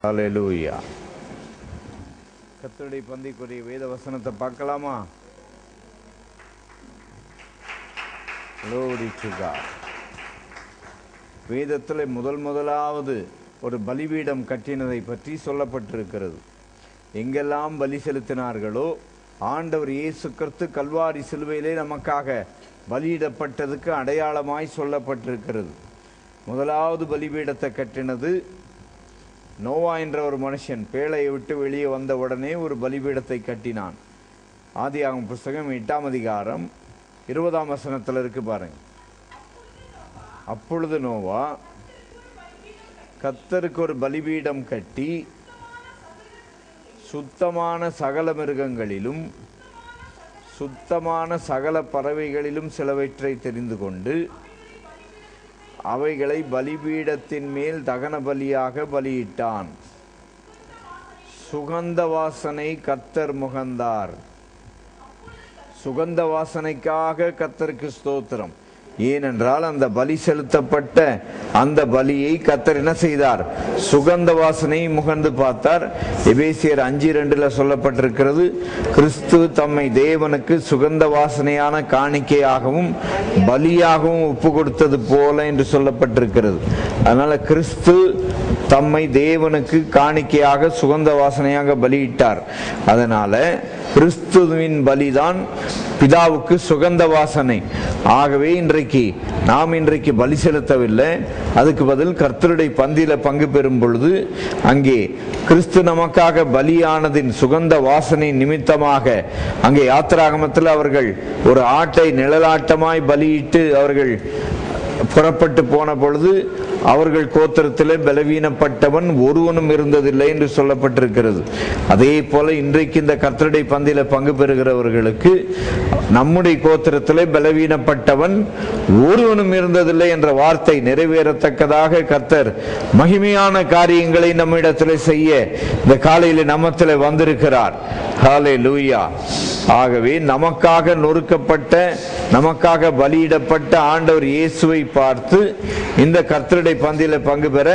ஹல்லேலூயா. கர்த்தருடைய பந்திக்குரிய வேத வசனத்தை பார்க்கலாமா? Glory to God. வேதத்தில் முதலாவது ஒரு பலிபீடம் கட்டினதை பற்றி சொல்லப்பட்டிருக்கிறது. எங்கெல்லாம் பலி செலுத்தினார்களோ ஆண்டவர் இயேசு கிறிஸ்து கல்வாரி சிலுவையிலே நமக்காக பலியிடப்பட்டதுக்கு அடையாளமாய் சொல்லப்பட்டிருக்கிறது. முதலாவது பலிபீடத்தை கட்டினது நோவா என்ற ஒரு மனுஷன் பேழையை விட்டு வெளியே வந்த உடனே ஒரு பலிபீடத்தை கட்டினான். ஆதியாகமம் புஸ்தகம் 8ஆம் அதிகாரம் 20ஆம் வசனத்தில் இருக்கு பாருங்க. அப்பொழுது நோவா கர்த்தருக்கு ஒரு பலிபீடம் கட்டி சுத்தமான சகல மிருகங்களிலும் சுத்தமான சகல பறவைகளிலும் சிலவற்றை தெரிந்து கொண்டு அவைகளை பலிபீடத்தின் மேல் தகன பலியாக பலியிட்டான். சுகந்த வாசனை கர்த்தர் முகந்தார். சுகந்த வாசனைக்காக கர்த்தருக்கு ஸ்தோத்திரம். ஏனென்றால் அந்த பலி செலுத்தப்பட்ட அந்த பலியை கர்த்தர் என்ன செய்தார்? சுகந்த வாசனை முகந்து பார்த்தார். எபேசியர் 5:2 சொல்லப்பட்டிருக்கிறது, கிறிஸ்து தம்மை தேவனுக்கு சுகந்த வாசனையான காணிக்கையாகவும் பலியாகவும் ஒப்பு கொடுத்தது போல என்று சொல்லப்பட்டிருக்கிறது. அதனால கிறிஸ்து தம்மை தேவனுக்கு காணிக்கையாக சுகந்த வாசனையாக பலியிட்டார். அதனால கிறிஸ்துவின் பலிதான் பிதாவுக்கு சுகந்த வாசனை. ஆகவே நாம் இன்றைக்கு பலி செலுத்தவில்லை, அதுக்கு பதில் கர்த்தருடைய பந்தியில பங்கு பெறும் பொழுது அங்கே கிறிஸ்து நமக்காக பலியானதின் சுகந்த வாசனை நிமித்தமாக அங்கே யாத்திராகமத்தில் அவர்கள் ஒரு ஆட்டை நிழலாட்டமாய் பலியிட்டு அவர்கள் புறப்பட்டு போன பொழுது அவர்கள் கோத்திரத்திலே பலவீனப்பட்டவன் ஒருவனும் இருந்ததில்லை என்று சொல்லப்பட்டிருக்கிறது. அதே போல இன்றைக்கு இந்த கர்த்தருடைய பந்தியில பங்கு பெறுகிறவர்களுக்கு நம்முடைய கோத்திரத்திலே பலவீனப்பட்டவன் ஒருவனும் இருந்ததில்லை என்ற வார்த்தை நிறைவேறத்தக்கதாக கர்த்தர் மகிமையான காரியங்களை நம்மிடத்திலே செய்ய இந்த காலையில நம்மத்திலே வந்திருக்கிறார். ஹல்லேலூயா. ஆகவே நமக்காக நொறுக்கப்பட்ட நமக்காக பலியிடப்பட்ட ஆண்டவர் இயேசுவை பார்த்து இந்த கர்த்தருடைய பந்தியில பங்கு பெற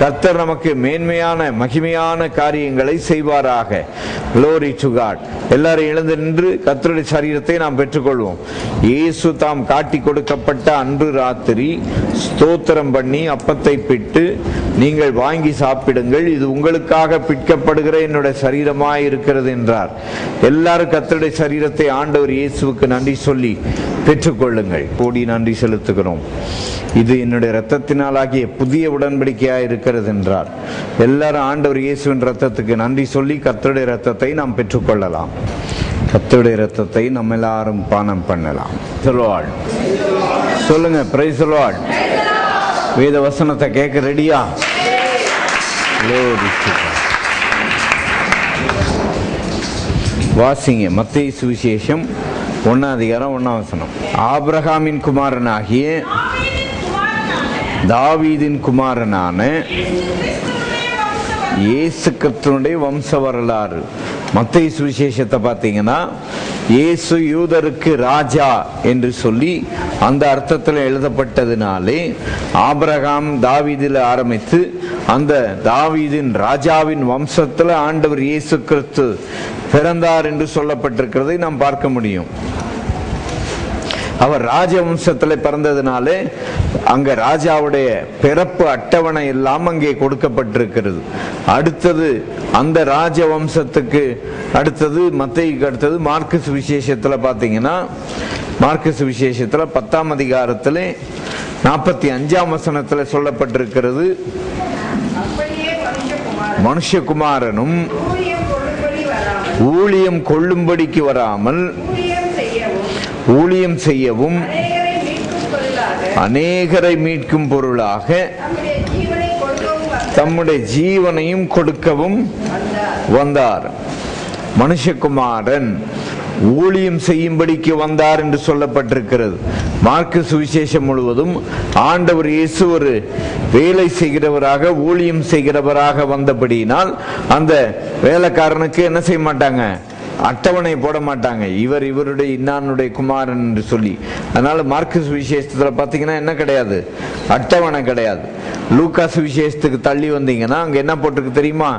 கர்த்தர் நமக்கு மேன்மையான மகிமையான காரியங்களை செய்வாராக. Glory to God. எல்லாரும் எழுந்து நின்று கர்த்தருடைய சரீரத்தை நாம் பெற்றுக்கொள்வோம். இயேசு தாம் காட்டி கொடுக்கப்பட்ட அன்று ராத்திரி ஸ்தோத்திரம் பண்ணி அப்பத்தை பிட்டு, நீங்கள் வாங்கி சாப்பிடுங்கள், இது உங்களுக்காக பிற்கப்படுகிற என்னுடைய சரீரமாய் இருக்கிறது என்றார். எல்லாரும் கர்த்தருடைய சரீரத்தை ஆண்டவர் இயேசுவுக்கு நன்றி சொல்லி பெற்றுக்கொள்ளுங்கள். கோடி நன்றி செலுத்துகிறோம். இது என்னுடைய இரத்தத்தினாலாகிய புதிய உடன்படிக்கையாக இருக்கிறது என்றார். எல்லாரும் ஆண்டவர் இயேசுவின் இரத்தத்துக்கு நன்றி சொல்லி கர்த்தருடைய இரத்தத்தை நாம் பெற்றுக்கொள்ளலாம். கர்த்தருடைய இரத்தத்தை நம்ம எல்லாரும் பானம் பண்ணலாம். சொல்லுங்க, பிரைஸ் தி லார்ட். வேத வசனத்தை கேட்க ரெடியா? வாசிங்க. மத்தேயு சுவிசேஷம் 1ஆம் அதிகாரம் 1ஆம் வசனம். ஆபிரகாமின் குமாரனாகிய தாவீதின் குமாரனான இயேசு கிறிஸ்துவினுடைய வம்ச வரலாறு. மத்தேயு சுவிசேஷத்தை பார்த்தீங்கன்னா இயேசு யூதருக்கு ராஜா என்று சொல்லி அந்த அர்த்தத்தில் எழுதப்பட்டதினாலே ஆபிரகாம் தாவீதில் ஆரம்பித்து அந்த தாவீதின் ராஜாவின் வம்சத்தில் ஆண்டவர் இயேசு கிறிஸ்து பிறந்தார் என்று சொல்லப்பட்டிருக்கிறதை நாம் பார்க்க முடியும். அவர் ராஜவம்சத்தில் பிறந்ததினாலே அங்க ராஜாவுடைய பிறப்பு அட்டவணை எல்லாம் அங்கே கொடுக்கப்பட்டிருக்கிறது. அடுத்தது அந்த ராஜவம்சத்துக்கு அடுத்தது மத்தேயுக்கு அடுத்தது மார்க்கு சுவிசேஷத்துல பாத்தீங்கன்னா மார்க்கு சுவிசேஷத்துல 10ஆம் அதிகாரத்துல 45ஆம் வசனத்துல சொல்லப்பட்டிருக்கிறது, மனுஷகுமாரனும் ஊழியம் கொள்ளும்படிக்கு வராமல் ஊழியம் செய்யவும் அநேகரை மீட்கும் பொருளாக தம்முடைய ஜீவனையும் கொடுக்கவும் வந்தார். மனுஷகுமாரன் ஊழியம் செய்யும்படிக்கு வந்தார் என்று சொல்லப்பட்டிருக்கிறது. மார்க்கு சுவிசேஷம் முழுவதும் ஆண்டவர் இயேசு ஒரு வேலை செய்கிறவராக ஊழியம் செய்கிறவராக வந்தபடியினால் அந்த வேலைக்காரனுக்கு என்ன செய்ய மாட்டாங்க? அட்டவணை போட மாட்டாங்க, இவருடைய இன்னானுடைய குமாரன் என்று சொல்லி. அதனால மார்க்கு சுவிசேஷத்துல பாத்தீங்கன்னா என்ன கிடையாது? அட்டவணை கிடையாது. லூக்கா சுவிசேஷத்துக்கு தள்ளி வந்தீங்கன்னா அங்க என்ன போட்டிருக்கு தெரியுமா?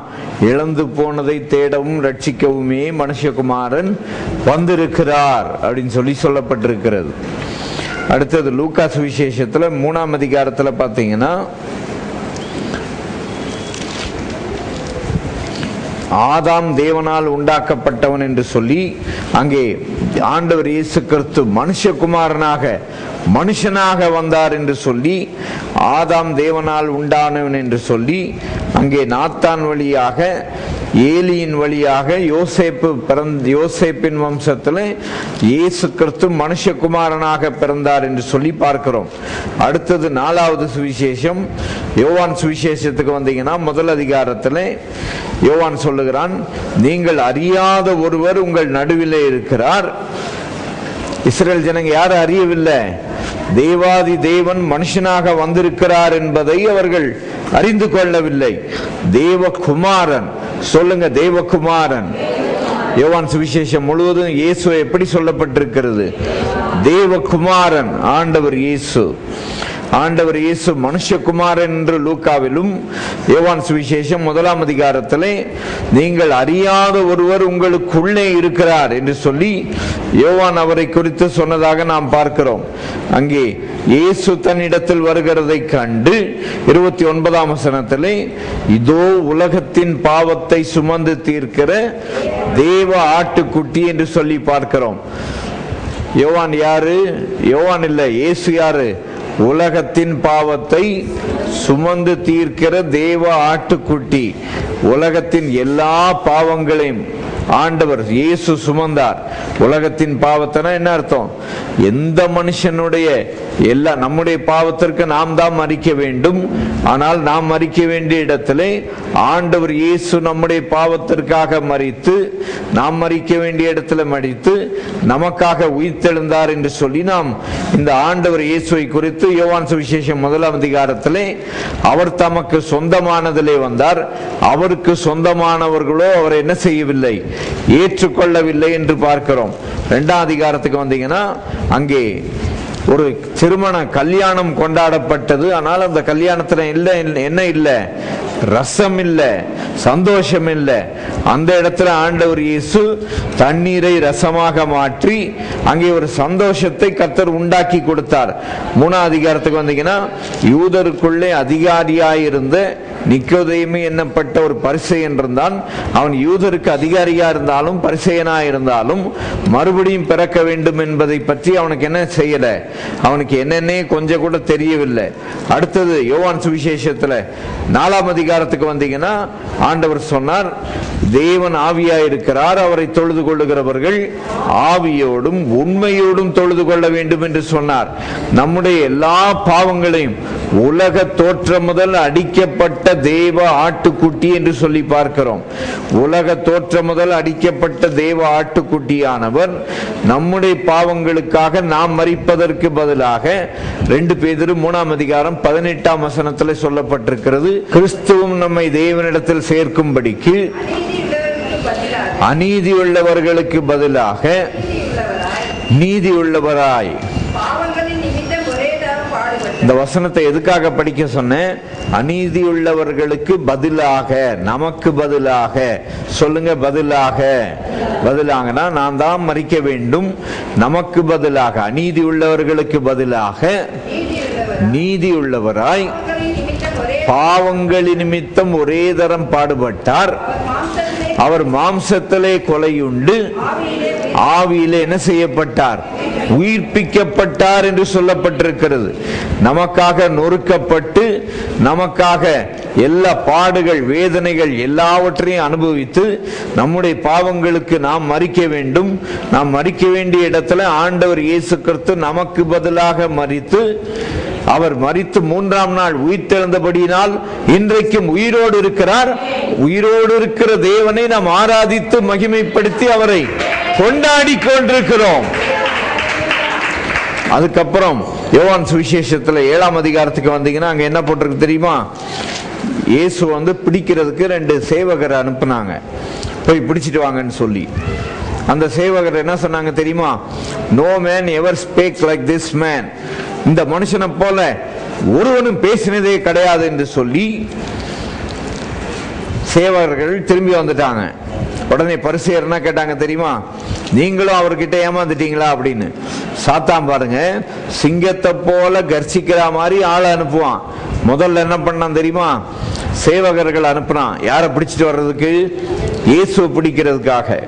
இழந்து போனதை தேடவும் ரட்சிக்கவுமே மனுஷகுமாரன் வந்திருக்கிறார் அப்படின்னு சொல்லப்பட்டிருக்கிறது. அடுத்தது லூக்கா சுவிசேஷத்துல 3ஆம் அதிகாரத்துல பாத்தீங்கன்னா ஆதாம் தேவனால் உண்டாக்கப்பட்டவன் என்று சொல்லி அங்கே ஆண்டவர் இயேசு கிறிஸ்து மனுஷனாக வந்தார் என்று சொல்லி, ஆதாம் தேவனால் உண்டானவன் என்று சொல்லி, அங்கே நாத்தான் வழியாக ஏலியின் வழியாக யோசேப்பின் வம்சத்தில் இயேசு கிறிஸ்து மனுஷகுமாரனாக பிறந்தார் என்று சொல்லி பார்க்கிறோம். அடுத்தது 4வது சுவிசேஷம் யோவான் சுவிசேஷத்துக்கு வந்தீங்கன்னா 1 அதிகாரத்தில் யோவான் சொல்லுகிறான், நீங்கள் அறியாத ஒருவர் உங்கள் நடுவிலே இருக்கிறார். இஸ்ரேல் ஜனங்க யாரும் அறியவில்லை, தேவாதி தேவன் மனுஷனாக வந்திருக்கிறார் என்பதை அவர்கள் அறிந்து கொள்ளவில்லை. தேவகுமாரன், சொல்லுங்க தேவகுமாரன். யோவான் சுவிசேஷம் முழுவதும் இயேசு எப்படி சொல்லப்பட்டிருக்கிறது? தேவகுமாரன். ஆண்டவர் இயேசு மனுஷகுமாரன் என்று லூக்காவிலும், யோவான் சுவிசேஷம் 1ஆம் அதிகாரத்திலே நீங்கள் அறியாத ஒருவர் உங்களுக்குள்ளே இருக்கிறார் என்று சொல்லி யோவான் அவரை குறித்து சொன்னதாக நாம் பார்க்கிறோம். அங்கே இயேசு தன்னிடத்தில் வருகிறதை கண்டு 29ஆம் வசனத்திலே, இதோ உலகத்தின் பாவத்தை சுமந்து தீர்க்கிற தேவ ஆட்டுக்குட்டி என்று சொல்லி பார்க்கிறோம். யோவான் யாரு? யோவான் இல்ல, இயேசு யாரு? உலகத்தின் பாவத்தை சுமந்து தீர்க்கிற தேவ ஆட்டுக்குட்டி. உலகத்தின் எல்லா பாவங்களையும் ஆண்டவர் இயேசு சுமந்தார். உலகத்தின் பாவத்தினா என்ன அர்த்தம்? எந்த மனுஷனுடைய நம்முடைய பாவத்திற்கு நாம் தான் மரிக்க வேண்டும். ஆனால் நாம் மரிக்க வேண்டிய இடத்திலே ஆண்டவர் இயேசு நம்முடைய பாவத்திற்காக மரித்து, நாம் மரிக்க வேண்டிய இடத்துல மரித்து நமக்காக உயிர்த்தெழுந்தார் என்று சொல்லி நாம் இந்த ஆண்டவர் இயேசுவை குறித்து யோவான் சுவிசேஷம் 1ஆம் அதிகாரத்திலே, அவர் தமக்கு சொந்தமானதிலே வந்தார், அவருக்கு சொந்தமானவர்களோ அவரை என்ன செய்யவில்லை? ஏற்றுக்கொள்ளவில்லை என்று பார்க்கிறோம். 2ஆம் அதிகாரத்துக்கு வந்தீங்கன்னா அங்கே ஒரு திருமண கல்யாணம் கொண்டாடப்பட்டது. ஆனால் அந்த கல்யாணத்துல என்ன இல்லை? ரசம் இல்லை, சந்தோஷம் இல்லை. அந்த இடத்துல ஆண்டவர் இயேசு தண்ணீரை ரசமாக மாற்றி அங்கே ஒரு சந்தோஷத்தை கர்த்தர் உண்டாக்கி கொடுத்தார். 3ஆம் அதிகாரத்துக்கு வந்தீங்கன்னா யூதருக்குள்ளே அதிகாரியாயிருந்த நிக்கோதேமு என்னப்பட்ட ஒரு பரிசேயன் இருந்தான். அவன் யூதருக்கு அதிகாரியா இருந்தாலும் பரிசேயனா இருந்தாலும் மறுபடியும் பிறக்க வேண்டும் என்பதை பற்றி அவனுக்கு என்ன செய்யல, அவனுக்கு என்னன்னே கொஞ்சம் கூட தெரியவில்லை. அடுத்தது யோவான் சுவிசேஷத்துல 4ஆம் அதிகாரத்துக்கு வந்தீங்கன்னா ஆண்டவர் சொன்னார், தேவன் ஆவியாயிருக்கிறார், அவரை தொழுது கொள்ளுகிறவர்கள் ஆவியோடும் உண்மையோடும் தொழுது கொள்ள வேண்டும் என்று சொன்னார். நம்முடைய எல்லா பாவங்களையும் உலக தோற்றம் முதல் அடிக்கப்பட்ட தேவ ஆட்டுக்குட்டி என்று சொல்லி பார்க்கிறோம். உலக தோற்றம் முதல் அடிக்கப்பட்ட தேவ ஆட்டுக்குட்டியானவர் நம்முடைய பாவங்களுக்காக நாம் மரிப்பதற்கு பதிலாக 2 பேதுரு 3ஆம் அதிகாரம் 18ஆம் வசனத்தில் சொல்லப்பட்டிருக்கிறது, கிறிஸ்துவும் நம்மை தேவனிடத்தில் சேர்க்கும்படிக்கு அநீதி உள்ளவர்களுக்கு பதிலாக நீதி உள்ளவராய். இந்த வசனத்தை எதுக்காக படிக்க சொன்னேன்? அநீதி உள்ளவர்களுக்கு பதிலாக, நமக்கு பதிலாக. சொல்லுங்க, பதிலாகனா நான் தான் மரிக்க வேண்டும். நமக்கு பதிலாக, அநீதி உள்ளவர்களுக்கு பதிலாக நீதி உள்ளவராய் பாவங்களின் நிமித்தம் ஒரே தரம் பாடுபட்டார். அவர் மாம்சத்திலே கொலையுண்டு ஆவியிலே என்ன செய்யப்பட்டார்? உயிர்ப்பிக்கப்பட்டார் என்று சொல்லப்பட்டிருக்கிறது. நமக்காக நொறுக்கப்பட்டு நமக்காக எல்லா பாடுகள் வேதனைகள் எல்லாவற்றையும் அனுபவித்து நம்முடைய பாவங்களுக்கு நாம் மரிக்க வேண்டும். நாம் மரிக்க வேண்டிய இடத்துல ஆண்டவர் இயேசு கிறிஸ்து நமக்கு பதிலாக மரித்து, அவர் மரித்து 3ஆம் நாள் உயிர்த்தெழுந்தபடியினால் இன்றைக்கும் உயிரோடு இருக்கிறார். உயிரோடு இருக்கிற தேவனை நாம் ஆராதித்து மகிமைப்படுத்தி அவரை கொண்டாடி கொண்டிருக்கிறோம். அதுக்கப்புறம் யோவான் சுவிசேஷத்துல 7ஆம் அதிகாரத்துக்கு வந்தீங்கன்னா அங்க என்ன போட்டிருக்கு தெரியுமா? இயேசு பிடிக்கிறதுக்கு 2 சேவகரை அனுப்புனாங்க, போய் பிடிச்சிட்டு வாங்கன்னு சொல்லி. அந்த சேவகர் என்ன சொன்னாங்க தெரியுமா? No man ever spake like this man. இந்த மனுஷனை போல ஒருவனும் பேசினதே கிடையாது என்று சொல்லி சேவகர்கள் திரும்பி வந்துட்டாங்க. உடனே பரிசேயர் என்ன கேட்டாங்க தெரியுமா? நீங்களும் அவர்கிட்ட ஏமாந்துட்டீங்களா அப்படின்னு. சாத்தான் பாருங்க, சிங்கத்தை போல கர்ச்சிக்கிற மாதிரி ஆளை அனுப்புவான். முதல்ல என்ன பண்ணான் தெரியுமா? சேவகர்கள் அனுப்புனான். யாரை பிடிச்சிட்டு வர்றதுக்கு? இயேசுவை பிடிக்கிறதுக்காக.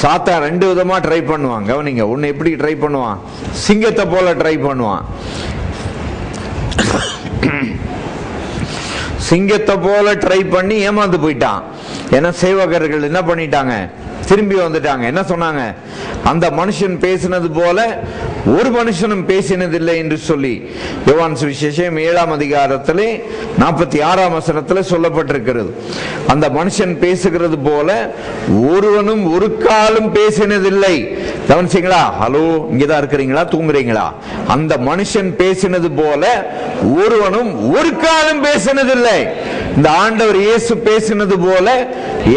சாத்தான் ரெண்டு விதமா ட்ரை பண்ணுவான். கவனிங்க, ஒன்னு எப்படி ட்ரை பண்ணுவான்? சிங்கத்தை போல ட்ரை பண்ணுவான். சிங்கத்தை போல ட்ரை பண்ணி ஏமாந்து போயிட்டான். ஏன்னா சேவகர்கள் என்ன பண்ணிட்டாங்க? திரும்பி வந்துட்டாங்க. என்ன சொன்னாங்க? அந்த மனுஷன் பேசினது போல ஒரு மனுஷனும் பேசினதில்லை என்று சொல்லி யோவான் சுவிசேஷம் 7ஆம் அதிகாரத்திலே 46ஆம் வசனத்தில் சொல்லப்பட்டிருக்கிறது. அந்த மனுஷன் பேசுகிறது போல ஒருவனும் ஒரு காலும் பேசினதில்லை. கவனிச்சீங்களா? ஹலோ, இங்கதான் இருக்கிறீங்களா? தூங்குறீங்களா? அந்த மனுஷன் பேசினது போல ஒருவனும் ஒரு காலும் பேசினதில்லை. இந்த ஆண்டவர் இயேசு பேசினது போல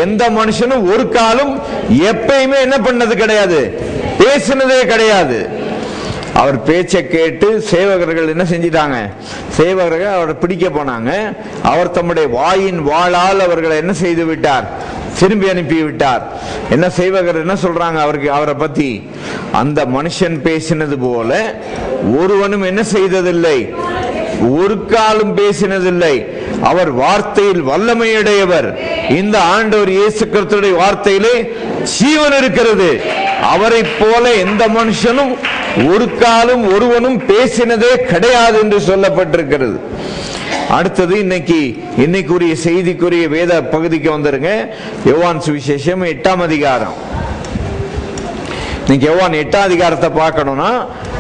எந்த மனுஷனும் ஒரு காலும் எப்பயுமே என்ன பண்ணது கிடையாது, பேசினதே கிடையாது. அவர் பேச்சை கேட்டு சேவகர்கள் என்ன செஞ்சிட்டாங்க? சேவகர்கள் அவரை பிடிக்க போனாங்க. அவர் தம்முடைய வாயின் வாளால் அவர்களை என்ன செய்து விட்டார்? திரும்பி அனுப்பி விட்டார். என்ன சேவகர் என்ன சொல்றாங்க அவரை பத்தி? அந்த மனுஷன் பேசினது போல ஒருவனும் என்ன செய்ததில்லை, ஒரு காலும் பேசினதில்லை. அவர் வார்த்தையில் வல்லமையுடையவர். இந்த ஆண்டவர் இயேசு கிறிஸ்துவின் வார்த்தையிலே ஜீவன் இருக்கிறது. அவரை போல எந்த மனுஷனும் ஒரு காலும் ஒருவனும் பேசினதே கிடையாது என்று சொல்லப்பட்டிருக்கிறது. அடுத்தது இன்னைக்குரிய செய்திக்குரிய வேத பகுதிக்கு வந்துருங்க. யோவான் சுவிசேஷம் 8ஆம் அதிகாரம். நீங்க யோவான் 8ஆம் அதிகாரத்தை பார்க்கணும்னா,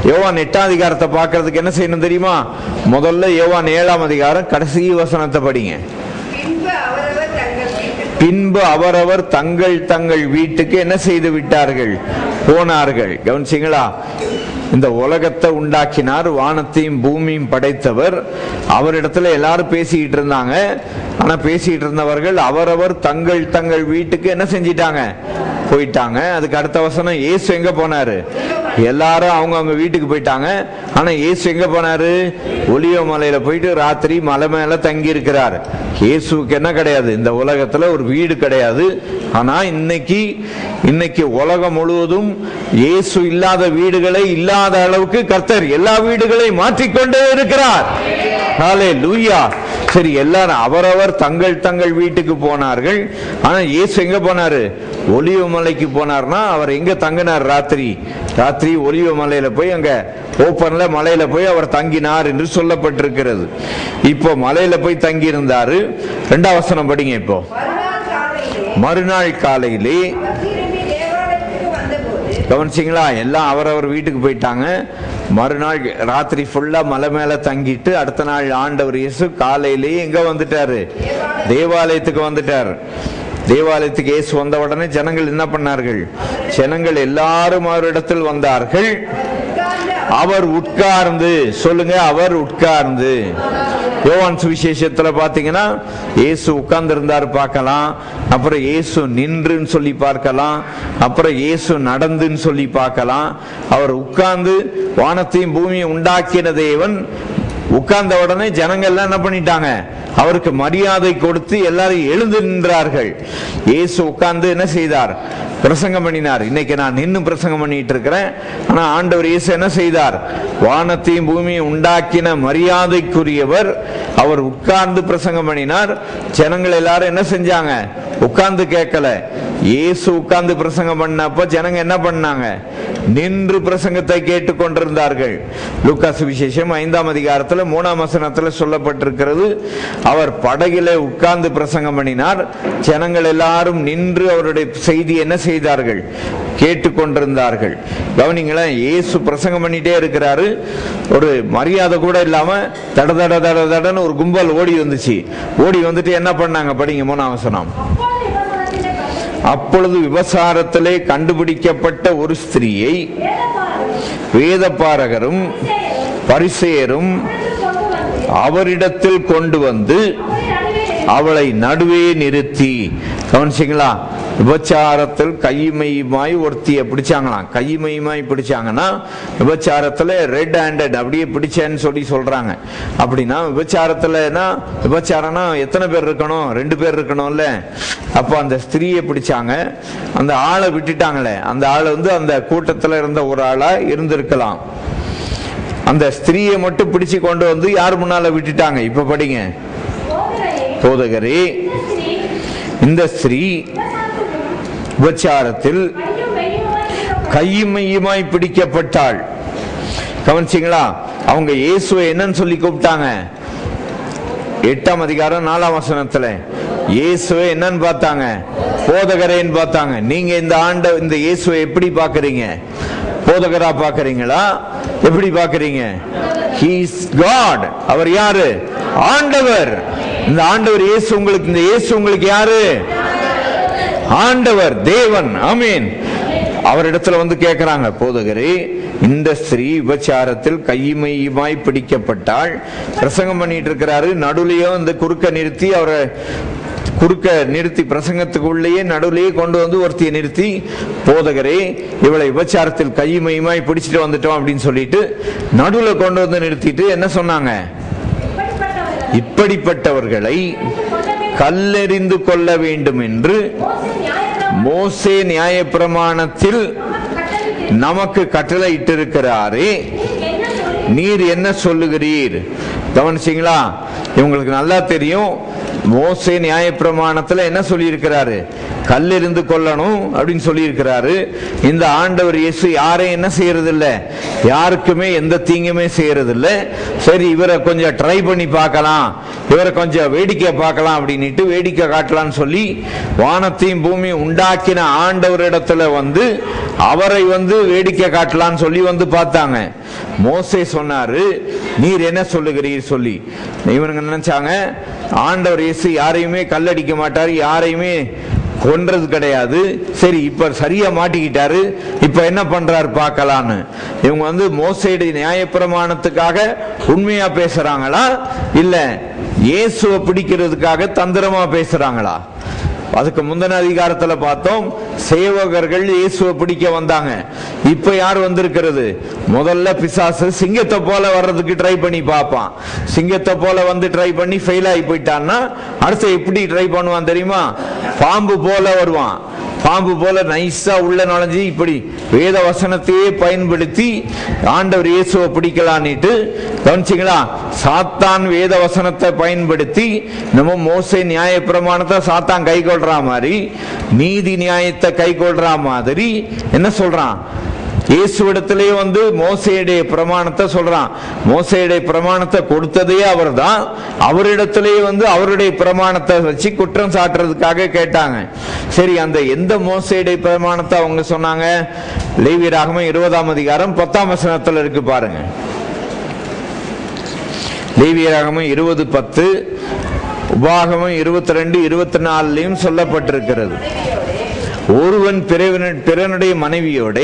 யோவான் 8ஆம் அதிகாரத்தை பார்க்கறதுக்கு என்ன செய்யணும் தெரியுமா? முதல்ல யோவான் 7ஆம் அதிகாரம் கடைசி வசனத்தை படிங்க. பின்பு அவரவர் தங்கள் தங்கள் வீட்டுக்கு என்ன செய்து விட்டார்கள்? போனார்கள். கவனிச்சீங்களா? இந்த உலகத்தை உண்டாக்கினார், வானத்தையும் பூமியும் படைத்தவர். அவரிடத்துல எல்லாரும் பேசிக்கிட்டு இருந்தாங்க. ஆனா பேசிக்கிட்டு இருந்தவர்கள் அவரவர் தங்கள் தங்கள் வீட்டுக்கு என்ன செஞ்சிட்டாங்க? போயிட்டாங்க. அதுக்கு அடுத்த வசனம், இயேசு எங்க போனாரு? எல்லாரும் அவங்க வீட்டுக்கு போயிட்டாங்க. ஆனா இயேசு எங்க போனாரு? ஒலிவ மலையில போயிட்டு ராத்திரி மலை மேல தங்கி இருக்கிறார். இயேசுக்கு என்ன கிடையாது? இந்த உலகத்துல ஒரு வீடு கிடையாது. ஆனா இன்னைக்கு உலகம் முழுவதும் இயேசு இல்லாத வீடுகளை இல்லாத அளவுக்கு கர்த்தர் எல்லா வீடுகளையும் மாற்றிக்கொண்டே இருக்கிறார். ஹல்லேலூயா. சரி, எல்லாரும் அவரவர் தங்கள் தங்கள் வீட்டுக்கு போனார்கள். ஆனா இயேசு எங்க போனாரு? ஒலிவ மலைக்கு போனார்னா அவர் எங்க தங்கினார்? ராத்திரி ஒலிவ மலையில போய், அங்க ஓப்பன்ல மலையில போய் அவர் தங்கினார் என்று சொல்லப்பட்டிருக்கிறது. இப்போ மலையில போய் தங்கி இருந்தாரு. 2ஆம் வசனம் படிங்க. இப்போ மறுநாள் காலையிலே, கவனிச்சிங்களா? எல்லாம் அவரவர் வீட்டுக்கு போயிட்டாங்க. மறுநாள் ராத்திரி ஃபுல்லா மலை மேல தங்கிட்டு அடுத்த நாள் ஆண்டவர் இயேசு காலையிலேயே எங்க வந்துட்டாரு? தேவாலயத்துக்கு வந்துட்டார். தேவாலயத்துக்கு இயேசு வந்த உடனே ஜனங்கள் என்ன பண்ணார்கள்? ஜனங்கள் எல்லாரும் அவரிடத்தில் வந்தார்கள். அவர் உட்கார்ந்து, சொல்லுங்க, அவர் உட்கார்ந்து. யோவான் சுவிசேஷத்துல பாத்தீங்கன்னா இயேசு உட்கார்ந்து இருந்தாரு பார்க்கலாம். அப்புறம் இயேசு நின்றுன்னு சொல்லி பார்க்கலாம். அப்புறம் இயேசு நடந்துன்னு சொல்லி பார்க்கலாம். அவர் உட்கார்ந்து வானத்தையும் பூமியை உண்டாக்கின தேவன் உட்கார்ந்த உடனே ஜனங்கள்லாம் என்ன பண்ணிட்டாங்க? அவருக்கு மரியாதை கொடுத்து எல்லாரும் எழுந்து நின்றார்கள். இயேசு உட்கார்ந்து என்ன செய்தார்? பிரசங்கம் பண்ணினார். இன்னைக்கு நான் இன்னும் பிரசங்கம் பண்ணிட்டு இருக்கிறேன். ஆனா ஆண்டவர் இயேசு என்ன செய்தார்? வானத்தையும் பூமியை உண்டாக்கின மரியாதைக்குரியவர். அவர் உட்கார்ந்து பிரசங்கம் பண்ணினார். ஜனங்கள் எல்லாரும் என்ன செஞ்சாங்க? உட்கார்ந்து கேட்கல. இயேசு உட்கார்ந்து பிரசங்கம் பண்ணப்ப ஜனங்க என்ன பண்ணாங்க? நின்று பிரசங்கத்தை கேட்டுக் கொண்டிருந்தார்கள். லூக்கா சுவிசேஷம் 5ஆம் அதிகாரத்துல 3ஆம் வசனத்துல சொல்லப்பட்டிருக்கிறது. அவர் படகில உட்கார்ந்து பிரசங்கம் பண்ணினார். ஜனங்கள் எல்லாரும் நின்று அவருடைய செய்தி என்ன செய்தார்கள்? கேட்டுக்கொண்டிருந்தார்கள். கவனிங்களா? இயேசு பிரசங்கம் பண்ணிட்டே இருக்கிறாரு. ஒரு மரியாதை கூட இல்லாம தட தட தட தடன்னு ஒரு கும்பல் ஓடி வந்துச்சு. ஓடி வந்துட்டு என்ன பண்ணாங்க? படிங்க 3ஆம் வசனம். அப்பொழுது விபசாரத்திலே கண்டுபிடிக்கப்பட்ட ஒரு ஸ்திரீயை வேதபாரகரும் பரிசேயரும் அவரிடத்தில் கொண்டு வந்து அவளை நடுவே நிறுத்தி. கவனிச்சிங்களா? விபச்சாரத்தில் கைமையுமாய் ஒருத்திய பிடிச்சாங்களாம். கைமையுமாய் பிடிச்சாங்கன்னா விபச்சாரத்துல ரெட் ஹேண்டட் அப்படியே பிடிச்சேன்னு சொல்லி சொல்றாங்க. அப்படின்னா விபச்சாரத்துலனா, விபச்சாரம்னா எத்தனை பேர் இருக்கணும்? 2 பேர் இருக்கணும்ல. அப்ப அந்த ஸ்திரீயை பிடிச்சாங்க, அந்த ஆளை விட்டுட்டாங்களே, அந்த ஆளை அந்த கூட்டத்துல இருந்த ஒரு ஆளா இருந்திருக்கலாம். அந்த ஸ்திரீயை மட்டும் பிடிச்சு கொண்டு யார் முன்னால விட்டுட்டாங்க? இப்ப படிங்க. போதகரே, இந்த ஸ்திரீ விபச்சாரத்தில் கையுமையுமாய் பிடிக்கப்பட்டாள். கவனிச்சிங்களா? அவங்க இயேசுவை என்னன்னு சொல்லி கூப்பிட்டாங்க? 8ஆம் அதிகாரம் 4ஆம் வசனத்துல இயேசுவை என்னன்னு பார்த்தாங்க? போதகரேன்னு பார்த்தாங்க. நீங்க இந்த இயேசுவை எப்படி பாக்குறீங்க? போதகரா பாக்குறீங்களா? எப்படி பாக்குறீங்க? He is God. அவர் யாரு? ஆண்டவர். இந்த ஆண்டவர் இயேசு உங்களுக்கு, இந்த இயேசு உங்களுக்கு யாரு? ஆண்டவர், தேவன். ஆமென். அவரிடத்துல கேட்கிறாங்க, போதகரே, இந்த ஸ்திரீ விபச்சாரத்தில் கையுமையுமாய் பிடிக்கப்பட்டாள். பிரசங்கம் பண்ணிட்டு இருக்கிறாரு, நடுலையும் இந்த குறுக்க நிறுத்தி பிரசங்கத்துக்குள்ளேயே நடுவுலயே கொண்டு ஒருத்தியை நிறுத்தி, போதகரே, இவளை விபச்சாரத்தில் கையுமையுமாய் பிடிச்சிட்டு வந்துட்டோம் அப்படின்னு சொல்லிட்டு நடுவுல கொண்டு நிறுத்திட்டு என்ன சொன்னாங்க? இப்படிப்பட்டவர்களை கல்லெறிந்து கொள்ள வேண்டும் என்று மோசே நியாயப்பிரமாணத்தில் நமக்கு கட்டளை இட்டிருக்கிறாரே, நீர் என்ன சொல்லுகிறீர்? கவனிச்சீங்களா? இவங்களுக்கு நல்லா தெரியும், மோசே நியாயப்பிரமாணத்துல என்ன சொல்லி இருக்கிறாரு? கல்லெறிந்து கொள்ளணும் அப்படின்னு சொல்லி இருக்கிறாரு. இந்த ஆண்டவர் இயேசு யாரையும் என்ன செய்யறது இல்ல, யாருக்குமே எந்த தீங்குமே செய்யறது இல்ல. சரி, இவரை கொஞ்சம் ட்ரை பண்ணி பார்க்கலாம், இவரை கொஞ்சம் வேடிக்கை பார்க்கலாம் அப்படின்ட்டு வேடிக்கை காட்டலான்னு சொல்லி வானத்தையும் பூமியும் உண்டாக்கின ஆண்டவரிடத்துல அவரை வேடிக்கை காட்டலான்னு சொல்லி பார்த்தாங்க. மோசே சொன்னாரு, நீர் என்ன சொல்லுகிறீர் சொல்லி. இவனுங்க நினைச்சாங்க ஆண்டவர் இயேசு யாரையுமே கல்லடிக்க மாட்டாரு, யாரையுமே கொன்றது கிடையாது. சரி, இப்ப சரியா மாட்டிக்கிட்டாரு, இப்ப என்ன பண்றாரு பார்க்கலான்னு. இவங்க மோசேயுடைய நியாயப்பிரமாணத்துக்காக உண்மையா பேசுறாங்களா, இல்ல இயேசுவை பிடிக்கிறதுக்காக தந்திரமா பேசுறாங்களா? அதுக்கு முந்தின அதிகாரத்துல பார்த்தோம், சேவகர்கள் இயேசுவை பிடிக்க வந்தாங்க. இப்ப யார் வந்திருக்கிறது? முதல்ல பிசாசு சிங்கத்தை போல வர்றதுக்கு ட்ரை பண்ணி பார்ப்பான். சிங்கத்தை போல ட்ரை பண்ணி ஃபெயில் ஆகி போயிட்டான்னா அடுத்து எப்படி ட்ரை பண்ணுவான் தெரியுமா? பாம்பு போல வருவான். பாம்பு போல நைஸா உள்ள நுழைஞ்சி இப்படி வேத வசனத்தையே பயன்படுத்தி ஆண்டவர் இயேசுவை பிடிக்கலான்னுட்டு. கவனிச்சிங்களா? சாத்தான் வேத வசனத்தை பயன்படுத்தி நம்ம மோசே நியாய பிரமாணத்தை சாத்தான் கை கொள்ற மாதிரி, நீதி நியாயத்தை கை கொள்ற மாதிரி என்ன சொல்றான்? இயேசுவிடத்திலே மோசேயுடைய பிரமாணத்தை சொல்றான். மோசேயுடைய பிரமாணத்தை கொடுத்ததே அவர் தான். அவரிடத்திலே அவருடைய பிரமாணத்தை வச்சு குற்றம் சாட்டுறதுக்காக கேட்டாங்க. சரி, அந்த எந்த மோசேயுடைய பிரமாணத்தை அவங்க சொன்னாங்க? லேவியராகமம் 20ஆம் அதிகாரம் 10ஆம் வசனத்துல இருக்கு பாருங்க. லேவியராகமம் 20:10, உபாகமம் 22-24 சொல்லப்பட்டிருக்கிறது. ஒருவன் பிறனுடைய மனைவியோட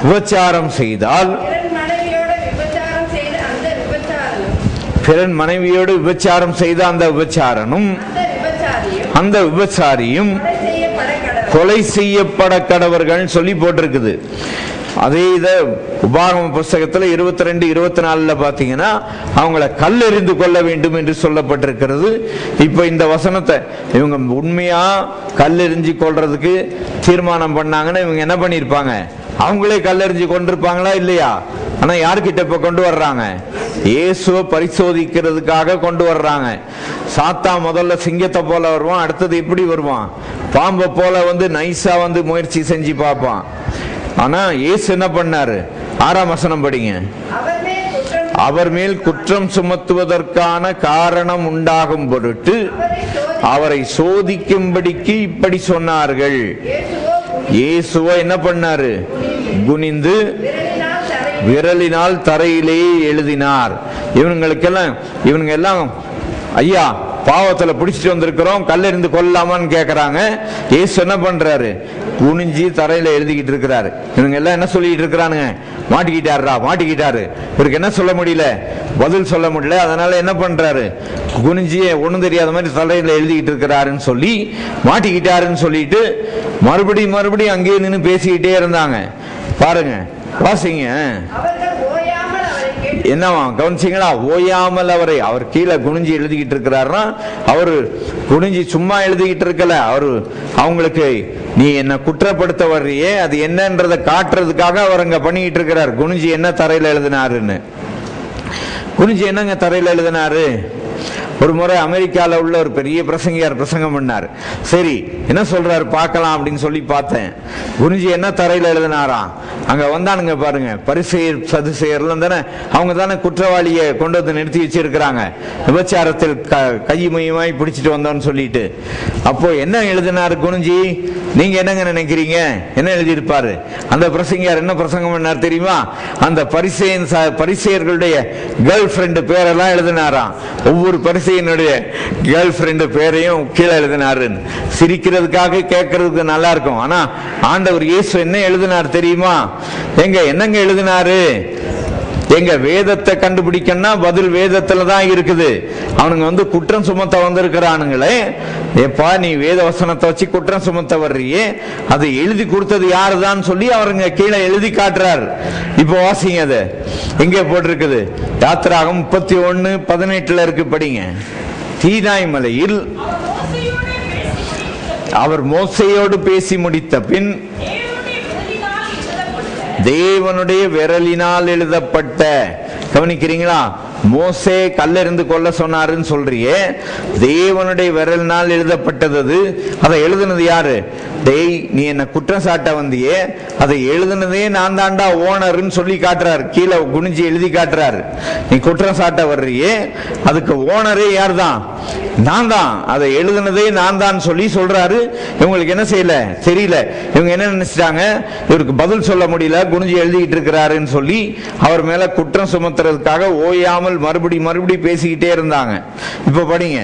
விபச்சாரம் செய்தால், பிறன் மனைவியோடு விபச்சாரம் செய்த அந்த விபச்சாரனும் அந்த விபச்சாரியும் கொலை செய்யப்பட கடவர்கள் சொல்லி போட்டிருக்குது. அதே இத உபாகம புஸ்தகத்துல 22-24 பாத்தீங்கன்னா அவங்கள கல்லெறிந்து கொள்ள வேண்டும் என்று சொல்லப்பட்டிருக்கிறது. இப்ப இந்த வசனத்தை இவங்க உண்மையா கல்லெறிஞ்சு கொள்றதுக்கு தீர்மானம் பண்ணாங்கன்னா இவங்க என்ன பண்ணிருப்பாங்க? அவங்களே கல்லெறிஞ்சு கொண்டிருப்பாங்களா இல்லையா? ஆனா யாருக்கிட்ட இப்ப கொண்டு வர்றாங்க? இயேசுவை பரிசோதிக்கிறதுக்காக கொண்டு வர்றாங்க. சாத்தா முதல்ல சிங்கத்தை போல வருவான், அடுத்தது எப்படி வருவான்? பாம்பை போல நைஸா முயற்சி செஞ்சு பார்ப்பான். ஆனா இயேசு என்ன பண்ணாரு? 6ஆம் வசனம் படிங்க. அவர் மேல் குற்றம் சுமத்துவதற்கான காரணம் உண்டாகும் பொருட்டு அவரை சோதிக்கும்படிக்கு இப்படி சொன்னார்கள். இயேசுவ என்ன பண்ணாரு? குனிந்து விரலினால் தரையிலே எழுதினார். இவங்க எல்லாம் ஐயா பாவத்துல பிடிச்சிட்டு வந்திருக்கிறோம், கல்லெறிந்து கொல்லலாமான்னு கேக்குறாங்க. இயேசு என்ன பண்றாரு? குனிஞ்சி தரையில எழுதிக்கிட்டு இருக்கிறாரு. இவங்க எல்லாம் என்ன சொல்லிட்டு இருக்கிறானுங்க? மாட்டிக்கிட்டாருடா, மாட்டிக்கிட்டாரு. இவருக்கு என்ன சொல்ல முடியல? பதில் சொல்ல முடியல. அதனால என்ன பண்றாரு? குனிஞ்சி ஒண்ணும் தெரியாத மாதிரி தலையில எழுதிக்கிட்டு இருக்கிறாருன்னு சொல்லி மாட்டிக்கிட்டாருன்னு சொல்லிட்டு மறுபடியும் அங்கேயே நின்று பேசிக்கிட்டே இருந்தாங்க. பாருங்க, வாசிங்க. என்னவா கவனிச்சீங்களா? ஓயாமல் அவர் கீழே குனிஞ்சி எழுதிக்கிட்டு இருக்கிறாருன்னா, அவரு குனிஞ்சி சும்மா எழுதிக்கிட்டு இருக்கல. அவங்களுக்கு நீ என்ன குற்றப்படுத்த வர்றியே, அது என்னன்றதை காட்டுறதுக்காக அவர் அங்க பண்ணிக்கிட்டு இருக்கிறார். குனிஞ்சி என்ன தரையில எழுதினாருன்னு. குனிஞ்சி என்னங்க தரையில எழுதினாரு? ஒரு முறை அமெரிக்கால உள்ள ஒரு பெரிய பிரசங்கியார் பிரசங்கம் பண்ணார். சரி, என்ன சொல்றாரு பார்க்கலாம் அப்படின்னு சொல்லி பார்த்தேன். குருஜி என்ன தரையில எழுதினாராம். அங்க வந்தானுங்க பாருங்க, பரிசேயர் சதுசேயர்லாம் தானே, அவங்க தானே குற்றவாளியை கொண்டு வந்து நிறுத்தி வச்சிருக்கிறாங்க, விபச்சாரத்தில் கையுமையுமாய் பிடிச்சிட்டு வந்தோன்னு சொல்லிட்டு. அப்போ என்ன எழுதினாரு குருஜி? நீங்க என்னங்க நினைக்கிறீங்க? என்ன எழுதியிருப்பாரு? அந்த பிரசங்கியார் என்ன பிரசங்கம் பண்ணார் தெரியுமா? அந்த பரிசேயர்களுடைய கேர்ள் ஃபிரெண்டு பேரெல்லாம் எழுதினாராம். ஒவ்வொரு பரிசேயனுடைய கேர்ள் ஃபிரெண்டு பேரையும் கீழே எழுதினாரு. சிரிக்கிறதுக்காக கேட்கறதுக்கு நல்லா இருக்கும். ஆனா ஆண்டவர் இயேசு என்ன எழுதினார் தெரியுமா? என்னங்க எழுதினாரு? எங்க வேதத்தை கண்டுபிடிக்கணும்னா பதில் வேதத்துல தான் இருக்குது. அவனுங்க குற்றம் சுமத்த வந்திருக்கிறானுங்களே, எப்பா நீ வேத வசனத்தை வச்சு குற்றம் சுமத்த வர்றியே, அதை எழுதி கொடுத்தது யாருதான் சொல்லி அவருங்க கீழே எழுதி காட்டுறாரு. இப்போ வாசிங்க, அது எங்க போட்டிருக்குது? யாத்திராகம் 31:18 இருக்கு, படிங்க. சீனாய் மலையில் அவர் மோசேயோடு பேசி முடித்த பின் தேவனுடைய விரலினால் எழுதப்பட்ட, கவனிக்கிறீங்களா? மோசே கல்லெறிந்து கொல்ல சொன்னாருன்னு சொல்றியே, தேவனுடைய விரலினால் எழுதப்பட்டது. அதை எழுதுனது யாரு? டேய், நீ என்ன குற்றம் சாட்ட வந்தியே, அதை எழுதுனதே நான் தாண்டா ஓனர்ன்னு சொல்லி காட்டுறாரு. கீழே குனிஞ்சி எழுதி காட்டுறாரு. நீ குற்றம் சாட்ட வர்றியே, அதுக்கு ஓனரே யார் தான்? நான் தான். அதை எழுதுனதே நான் தான் சொல்லி சொல்றாரு. இவங்களுக்கு என்ன செய்யல தெரியல. இவங்க என்ன நினைச்சிட்டாங்க? இவருக்கு பதில் சொல்ல முடியல, குனிஞ்சி எழுதிக்கிட்டு இருக்கிறாருன்னு சொல்லி அவர் மேல குற்றம் சுமத்துறதுக்காக ஓயாமல் மறுபடியும் பேசிக்கிட்டே இருந்தாங்க. இப்ப படிங்க.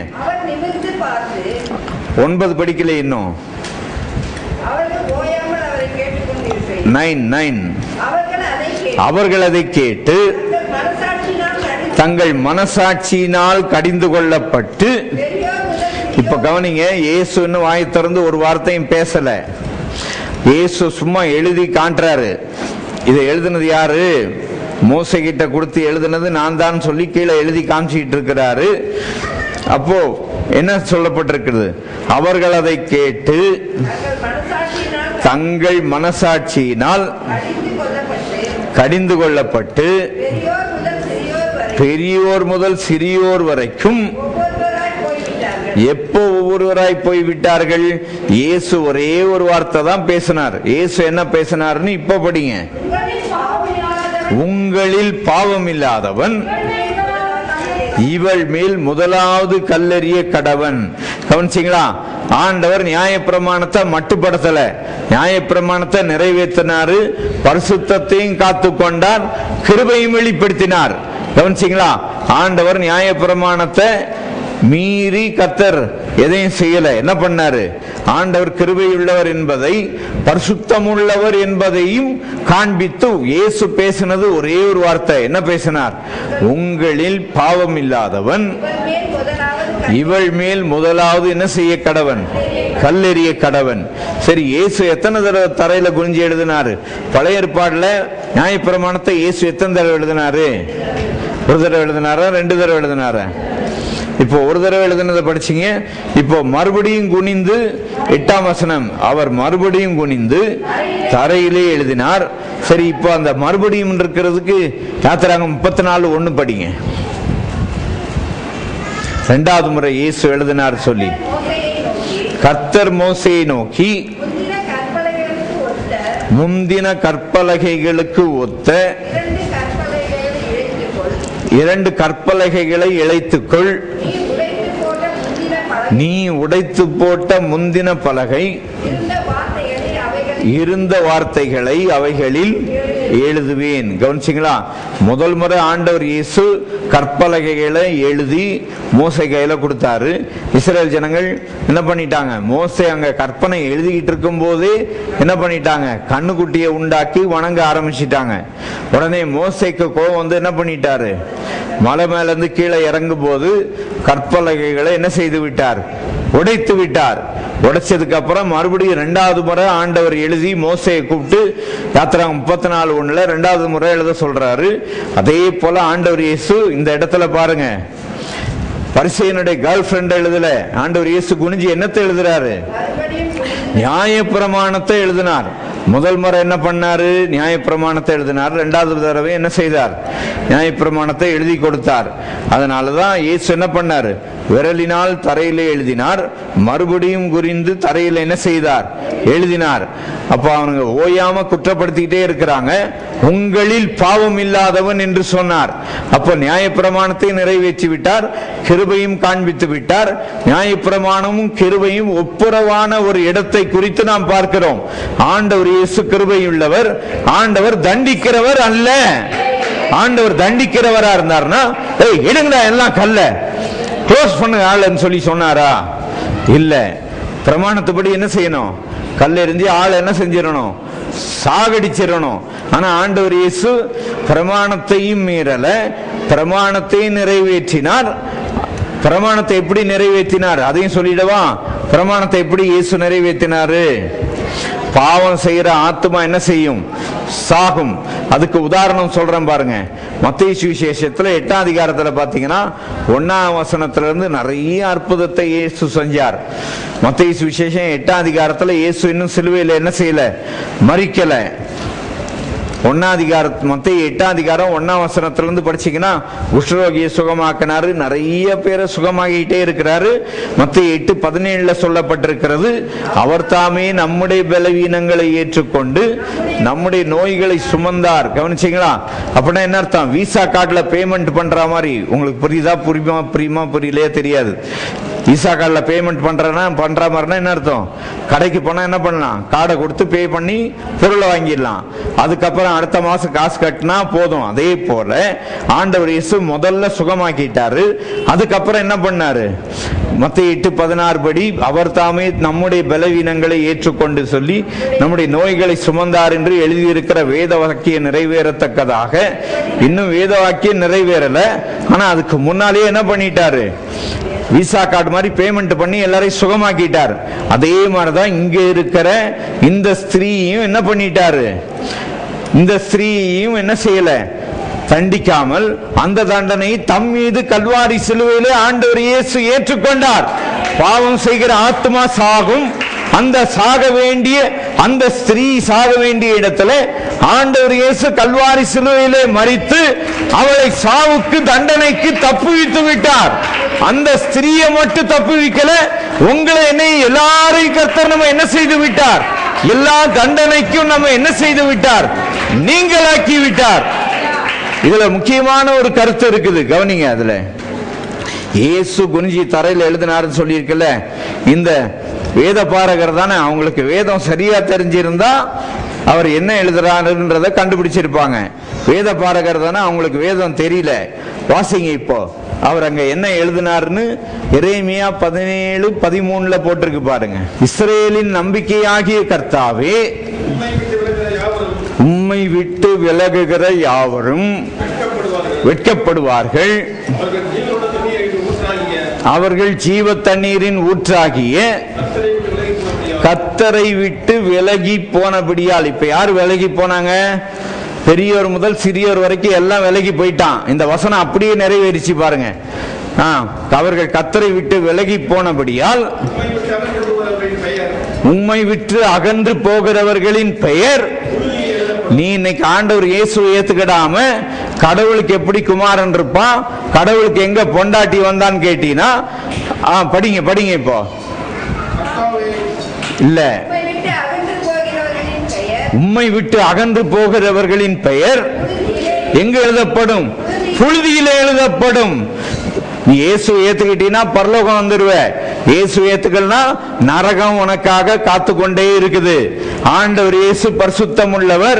9 படிக்கல இன்னும். 9 அவர்கள் அதை கேட்டு தங்கள் மனசாட்சியினால் கடிந்து கொள்ளப்பட்டு. இப்ப கவனிங்க, இயேசு இன்னும் வாய் திறந்து ஒரு வார்த்தையும் பேசல. இயேசு சும்மா எழுதி காட்டுறாரு. இதை எழுதுனது யாரு? மோசே கிட்ட கொடுத்து எழுதுனது நான் தான் சொல்லி கீழே எழுதி காமிச்சிட்டு இருக்கிறாரு. அப்போ என்ன சொல்லப்பட்டிருக்கிறது? அவர்கள் அதை கேட்டு தங்கள் மனசாட்சியினால் கடிந்து கொள்ளப்பட்டு பெரியோர் முதல் சிறியோர் வரைக்கும் எப்போ ஒவ்வொருவராய் போய்விட்டார்கள். இயேசு ஒரே ஒரு வார்த்தை தான் பேசினார். இயேசு என்ன பேசினார்னு இப்ப படிங்க. உங்களில் பாவம் இல்லாதவன் இவள் மேல் முதலாவது கல்லெறிய கடவன். கவனிச்சீங்களா? ஆண்டவர் நியாயப்பிரமாணத்தை மட்டுப்படுத்தல, நியாயப்பிரமாணத்தை நிறைவேற்றினாரு, பரிசுத்தத்தையும் காத்து கொண்டார், கிருபையும் வெளிப்படுத்தினார். கவனிச்சீங்களா? ஆண்டவர் நியாயப்பிரமாணத்தை மீறி கர்த்தர் எதையும் செய்யல. என்ன பண்ணாரு? ஆண்டவர் கிருபை உள்ளவர் என்பதை, பரிசுத்தம் உள்ளவர் என்பதையும் காண்பித்து இயேசு பேசினது ஒரே ஒரு வார்த்தை. என்ன பேசினார்? உங்களில் பாவம் இல்லாதவன் இவள் மேல் முதலாவது என்ன செய்ய கடவன்? கல்லெறிய கடவன். சரி, இயேசு எத்தனை தடவை தரையில குனிஞ்சு எழுதினாரு? பழைய ஏற்பாடுல நியாயப்பிரமாணத்தை இயேசு எத்தனை தடவை எழுதினாரு? ஒரு தடவை எழுதினாரா? 2 தடவை எழுதினாரா? இப்போ ஒரு தடவை எழுதினதை படிச்சீங்க. இப்போ மறுபடியும் குனிந்து 8ஆம் வசனம், அவர் மறுபடியும் குனிந்து தரையிலே எழுதினார். சரி, இப்போ அந்த மறுபடியும் இருக்கிறதுக்கு யாத்திராகம் 34:1 படிங்க. 2வது முறை இயேசு எழுதினார் சொல்லி, கர்த்தர் மோசேயை நோக்கி முந்தின கற்பலகைகளுக்கு ஒத்த 2 கற்பலகைகளை இழைத்துக்கொள். நீ உடைத்து போட்ட முந்தின பலகை இருந்த வார்த்தைகளை அவைகளில் எழுதுவேன். கவனிச்சிங்களா? முதல் முறை ஆண்டவர் இயேசு கற்பலகைகளை எழுதி மோசே கையில கொடுத்தாரு. இஸ்ரேல் ஜனங்கள் என்ன பண்ணிட்டாங்க? மோசே அங்க கற்பனை எழுதிக்கிட்டு இருக்கும் போதே என்ன பண்ணிட்டாங்க? கண்ணுக்குட்டியை உண்டாக்கி வணங்க ஆரம்பிச்சிட்டாங்க. உடனே மோசேக்கு கோபம் வந்து என்ன பண்ணிட்டாரு? மலை மேல இருந்து கீழே இறங்கும் போது கற்பலகைகளை என்ன செய்து விட்டார்? உடைத்து விட்டார். உடைச்சதுக்கு அப்புறம் மறுபடியும் 2வது முறை ஆண்டவர் எழுதி மோசேயை கூப்பிட்டு யாத்திராகமம் 34:1 2வது முறை எழுத சொல்றாரு. அதே போல ஆண்டவர் இயேசு இந்த இடத்துல பாருங்க, பரிசேயனுடைய கேர்ள் ஃபிரெண்ட் எழுதல, ஆண்டவர் இயேசு குனிஞ்சு என்னத்தை எழுதுறாரு? நியாயப்பிரமாணத்தை எழுதினார். முதல் முறை என்ன பண்ணாரு? நியாயப்பிரமாணத்தை எழுதினார். 2வது தடவை என்ன செய்தார்? நியாயப்பிரமாணத்தை எழுதி கொடுத்தார். அதனாலதான் இயேசு என்ன பண்ணாரு? விரலினால் தரையிலே எழுதினார். மறுபடியும் குறிந்து தரையில என்ன செய்தார்? எழுதினார். அப்ப அவங்க ஓயாம குற்றப்படுத்திக்கிட்டே இருக்கிறாங்க. உங்களில் பாவம் இல்லாதவன் என்று சொன்னார். அப்ப நியாயப்பிரமாணத்தை நிறைவேற்றி விட்டார், கிருபையும் காண்பித்து விட்டார். நியாயப்பிரமாணமும் கிருபையும் ஒப்புரவான ஒரு இடத்தை குறித்து நாம் பார்க்கிறோம். ஆண்டவர் இயேசு கிருபையுள்ளவர், ஆண்டவர் தண்டிக்கிறவர் அல்ல. ஆண்டவர் தண்டிக்கிறவரா இருந்தார்னா எடுங்கடா எல்லாம் கல்ல க்ளோஸ் பண்ணு ஆளுன்னு சொல்லி சொன்னாரா? இல்ல. பிரமாணத்துப்படி என்ன செய்யணும்? கல்லெறிஞ்சு ஆள் என்ன செஞ்சிடணும்? சாகடிச்சிடணும். ஆனா ஆண்டவர் இயேசு பிரமாணத்தையும் மீறல, பிரமாணத்தையும் நிறைவேற்றினார். பிரமாணத்தை எப்படி நிறைவேற்றினார் அதையும் சொல்லிடவா? பிரமாணத்தை எப்படி இயேசு நிறைவேற்றினாரு? பாவம் செய்யற ஆத்மா என்ன செய்யும்? சாகும். அதுக்கு உதாரணம் சொல்றேன் பாருங்க. மத்தேயு சுவிசேஷத்துல 8ஆம் அதிகாரத்துல பாத்தீங்கன்னா 1ஆம் வசனத்துல இருந்து நிறைய அற்புதத்தை இயேசு செஞ்சார். மத்தேயு சுவிசேஷம் 8ஆம் அதிகாரத்துல இயேசு இன்னும் சிலுவையில என்ன செய்யல? மரிக்கல. 1ஆம் அதிகாரம் மத்தேயு 8ஆம் அதிகாரம் 1ஆம் வசனத்திலிருந்து படிச்சீங்கன்னா குஷ்டரோகியை சுகமாக்கினாரு, நிறைய பேரை சுகமாகிட்டே இருக்கிறாரு. மத்தேயு 8:17 சொல்லப்பட்டிருக்கிறது, அவர் தாமே நம்முடைய பலவீனங்களை ஏற்றுக்கொண்டு நம்முடைய நோய்களை சுமந்தார். கவனிச்சீங்களா? அப்படின்னா என்ன அர்த்தம்? விசா கார்டுல பேமெண்ட் பண்ற மாதிரி. உங்களுக்கு புரியுதா? புரியலையே தெரியாது. விசா கார்டில் பேமெண்ட் பண்ற மாதிரினா என்ன அர்த்தம்? கடைக்கு போனா என்ன பண்ணலாம்? கார்டை கொடுத்து பே பண்ணி பொருளை வாங்கிடலாம். அதுக்கப்புறம் அடுத்த மாசம் காசு கட்டினா போதும். அதே போல ஆண்டவர் இயேசு முதல்ல சுகமாக்கிட்டாரு. அதுக்கப்புறம் என்ன பண்ணாரு? மத்தேயு 8:16 படி அவர் தாமே நம்முடைய பலவீனங்களை ஏற்றுக்கொண்டு சொல்லி நம்முடைய நோய்களை சுமந்தார் என்று எழுதியிருக்கிற வேத வாக்கியம் நிறைவேறத்தக்கதாக. இன்னும் வேத வாக்கியம் நிறைவேறல, ஆனா அதுக்கு முன்னாலேயே என்ன பண்ணிட்டாரு? விசா கார்டு மாதிரி பேமெண்ட் பண்ணி எல்லாரையும் சுகமாக்கிட்டார். அதே மாதிரிதான் இங்க இருக்கிற இந்த ஸ்திரீயும் என்ன பண்ணிட்டாரு? இந்த ஸ்திரீயும் என்ன செய்யல? தண்டிக்காமல் அந்த தண்டனை தம் மீது கல்வாரி சிலுவையிலே ஆண்டவர் இயேசு ஏற்றுக்கொண்டார். பாவம் செய்கிற ஆத்மா சாகும். அந்த சாக வேண்டிய அந்த ஸ்திரீ சாக வேண்டிய இடத்துல ஆண்டவர் இயேசு கல்வாரி சிலுவையிலே மரித்து அவளை சாவுக்கு தண்டனைக்கு தப்புவித்து விட்டார். அந்த ஸ்திரீயை மட்டும் தப்புவிக்கல, உங்களை என்னை எல்லாரையும் கர்த்தர் நம்ம என்ன செய்து விட்டார்? எல்லா தண்டனைக்கும் நம்ம என்ன செய்து விட்டார்? நீங்களாக்கி விட்டார். இதுல முக்கியமான ஒரு கருத்து இருக்குது, கவனிங்க. அதுல இயேசு குனிஞ்சி தரையில் எழுதினாருன்னு சொல்லி இருக்குல்ல, இந்த வேத பாரகர் தானே, அவங்களுக்கு வேதம் சரியா தெரிஞ்சிருந்தா அவர் என்ன எழுதுறாருன்றத கண்டுபிடிச்சிருப்பாங்க. வேத பாரகர் தானே, அவங்களுக்கு வேதம் தெரியல. வாசிங்க இப்போ அவர் அங்க என்ன எழுதினார்னு. எரேமியா 17:13 போட்டிருக்கு பாருங்க. இஸ்ரேலின் நம்பிக்கையாகிய கர்த்தாவே, உம்மை விட்டு விலகுகிற யாவரும் வெட்கப்படுவார்கள். அவர்கள் ஜீவ தண்ணீரின் ஊற்றாகிய கர்த்தரை விட்டு விலகி போனபடியால். இப்ப யார் விலகி போனாங்க? பெரியோர் முதல் சிறியோர் வரைக்கும் எல்லாம் விலகி போயிட்டான். இந்த வசனம் அப்படியே நிறைவேறிச்சு பாருங்க. அவர்கள் கர்த்தரை விட்டு விலகி போனபடியால் உம்மை விட்டு அகன்று போகிறவர்களின் பெயர். நீ இன்னைக்கு ஆண்டவர் இயேசு ஏத்துக்கிடாம கடவுளுக்கு எப்படி குமாரன் இருப்பான், கடவுளுக்கு எங்க பொண்டாட்டி வந்தான்னு கேட்டீங்கன்னா படிங்க இப்போ. இல்ல, உம்மை விட்டு அகன்று போகிறவர்களின் பெயர் எங்க எழுதப்படும்? புழுதியில எழுதப்படும். நீ இயேசு ஏத்துக்கிட்டீங்கன்னா பரலோகம் வந்துருவ. இயேசு ஏத்துக்கலனா நரகம் உனக்காக காத்து கொண்டே இருக்குது. ஆண்டவர் இயேசு பரிசுத்தம் உள்ளவர்.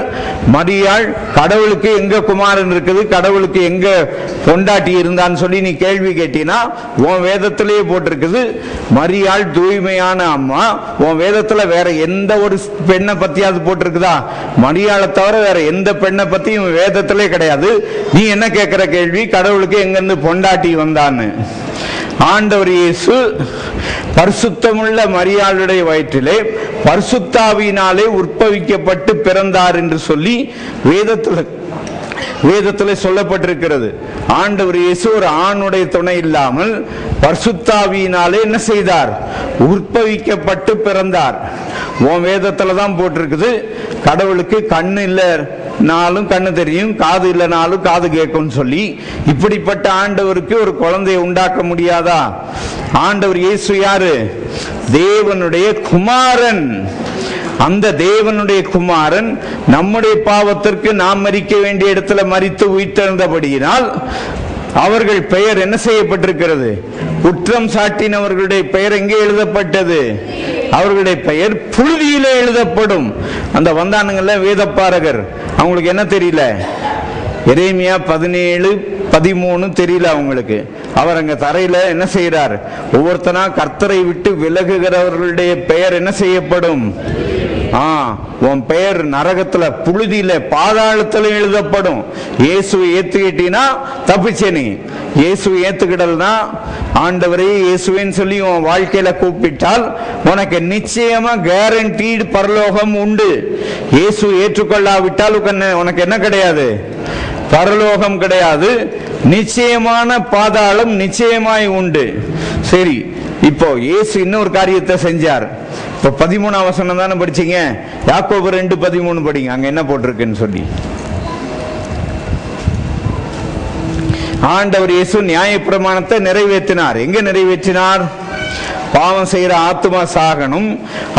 மரியாள் கடவுளுக்கு எங்க குமாரன் இருக்குது, கடவுளுக்கு எங்க பொண்டாட்டி இருந்தான்னு சொல்லி நீ கேள்வி கேட்டினா உன் வேதத்திலேயே போட்டிருக்குது. மரியாள் தூய்மையான அம்மா. உன் வேதத்துல வேற எந்த ஒரு பெண்ணை பத்தியாவது போட்டிருக்குதா? மரியாளை தவிர வேற எந்த பெண்ணை பத்தியும் வேதத்திலே கிடையாது. நீ என்ன கேட்கிற கேள்வி, கடவுளுக்கு எங்க இருந்து பொண்டாட்டி வந்தான்னு? ஆண்டவர் இயேசு பரிசுத்தமுள்ள மரியாளுடைய வயிற்றிலே பரிசுத்தாவியினாலே உற்பவிக்கப்பட்டு பிறந்தார் என்று சொல்லி வேதத்தில் சொல்லப்பட்டிருக்கிறது. ஆண்டவர் இயேசு ஒரு ஆணுடைய துணை இல்லாமல் பரிசுத்தாவியினாலே என்ன செய்தார்? உற்பவிக்கப்பட்டு பிறந்தார். உன் வேதத்துல தான் போட்டிருக்குது. கடவுளுக்கு கண்ணு இல்லைனாலும் கண்ணு தெரியும், காது இல்லைனாலும் காது கேட்கும் சொல்லி. இப்படிப்பட்ட ஆண்டவருக்கு ஒரு குழந்தையை உண்டாக்க முடியாதா? ஆண்டவர் இயேசு யாரு? தேவனுடைய குமாரன். அந்த தேவனுடைய குமாரன் நம்முடைய பாவத்திற்கு நாம் மரிக்க வேண்டிய இடத்துல மரித்து உயிர்த்தெழுந்தபடியினால் அவர்கள் பெயர் என்ன செய்யப்பட்டிருக்கிறது? குற்றம் சாட்டினவர்களுடைய பெயர் எங்கே எழுதப்பட்டது? அவர்களுடைய பெயர் புழுதியிலே எழுதப்படும். அந்த வந்தானுங்கள்ல வேதப்பாரகர், அவங்களுக்கு என்ன தெரியல? எரேமியா 17:13 தெரியல அவங்களுக்கு. அவர் அங்க தரையில என்ன செய்யறார்? ஒவ்வொருத்தனா கர்த்தரை விட்டு விலகுகிறவர்களுடைய பெயர் என்ன செய்யப்படும்? உன் பெயர் நரகத்துல, புழுதியில, பாதாளத்துல எழுதப்படும். இயேசுவை ஏத்துக்கிட்டீனா தப்பிச்சே. நீ இயேசுவை ஏத்துக்கிடல்னா, ஆண்டவரே இயேசுவேன்னு சொல்லி உன் வாழ்க்கையில கூப்பிட்டால் உனக்கு நிச்சயமா கேரண்டீடு பரலோகம் உண்டு. இயேசு ஏற்றுக்கொள்ளாவிட்டால் உனக்கு என்ன கிடையாது? பரலோகம் கிடையாது. நிச்சயமான பாதாளம் நிச்சயமாய் உண்டு. சரி, இப்போ இயேசு இன்னொரு காரியத்தை செஞ்சார். இப்ப 13ஆம் வசனம் தானே படிச்சீங்க. யாக்கோபு 2:13 படிங்க. அங்க என்ன போட்டிருக்குன்னு சொல்லி. ஆண்டவர் இயேசு நியாயப்பிரமாணத்தை நிறைவேற்றினார். எங்க நிறைவேற்றினார்? பாவம் செய்யற ஆத்மா சாகணும்,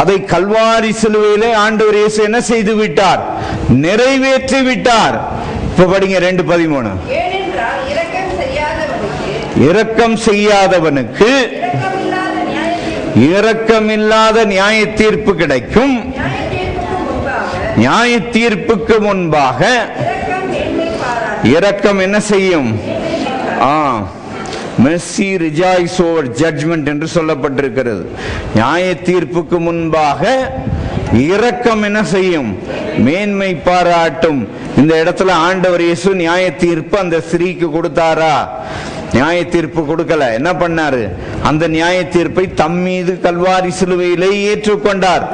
அதை கல்வாரி சிலுவையிலே ஆண்டவர் இயேசு என்ன செய்து விட்டார்? நிறைவேற்றி விட்டார். இப்ப படிங்க 2:13. இரக்கம் செய்யாதவனுக்கு இரக்கமில்லாத நியாய தீர்ப்பு கிடைக்கும். நியாய தீர்ப்புக்கு முன்பாக இரக்கம் என்ன செய்யும்? Mercy rejoice over judgment என்று சொல்லப்பட்டிருக்கிறது. நியாய தீர்ப்புக்கு முன்பாக இரக்கம் என்ன செய்யும்? மேன்மை பாராட்டும். இந்த இடத்துல ஆண்டவர் இயேசு நியாய தீர்ப்பு அந்த ஸ்திரீக்கு கொடுத்தாரா? நியாய தீர்ப்பு கொடுக்கல. என்ன பண்ணாரு? அந்த நியாய தீர்ப்பை தம் மீது கல்வாரி சிலுவையிலே ஏற்றுக்கொண்டார்.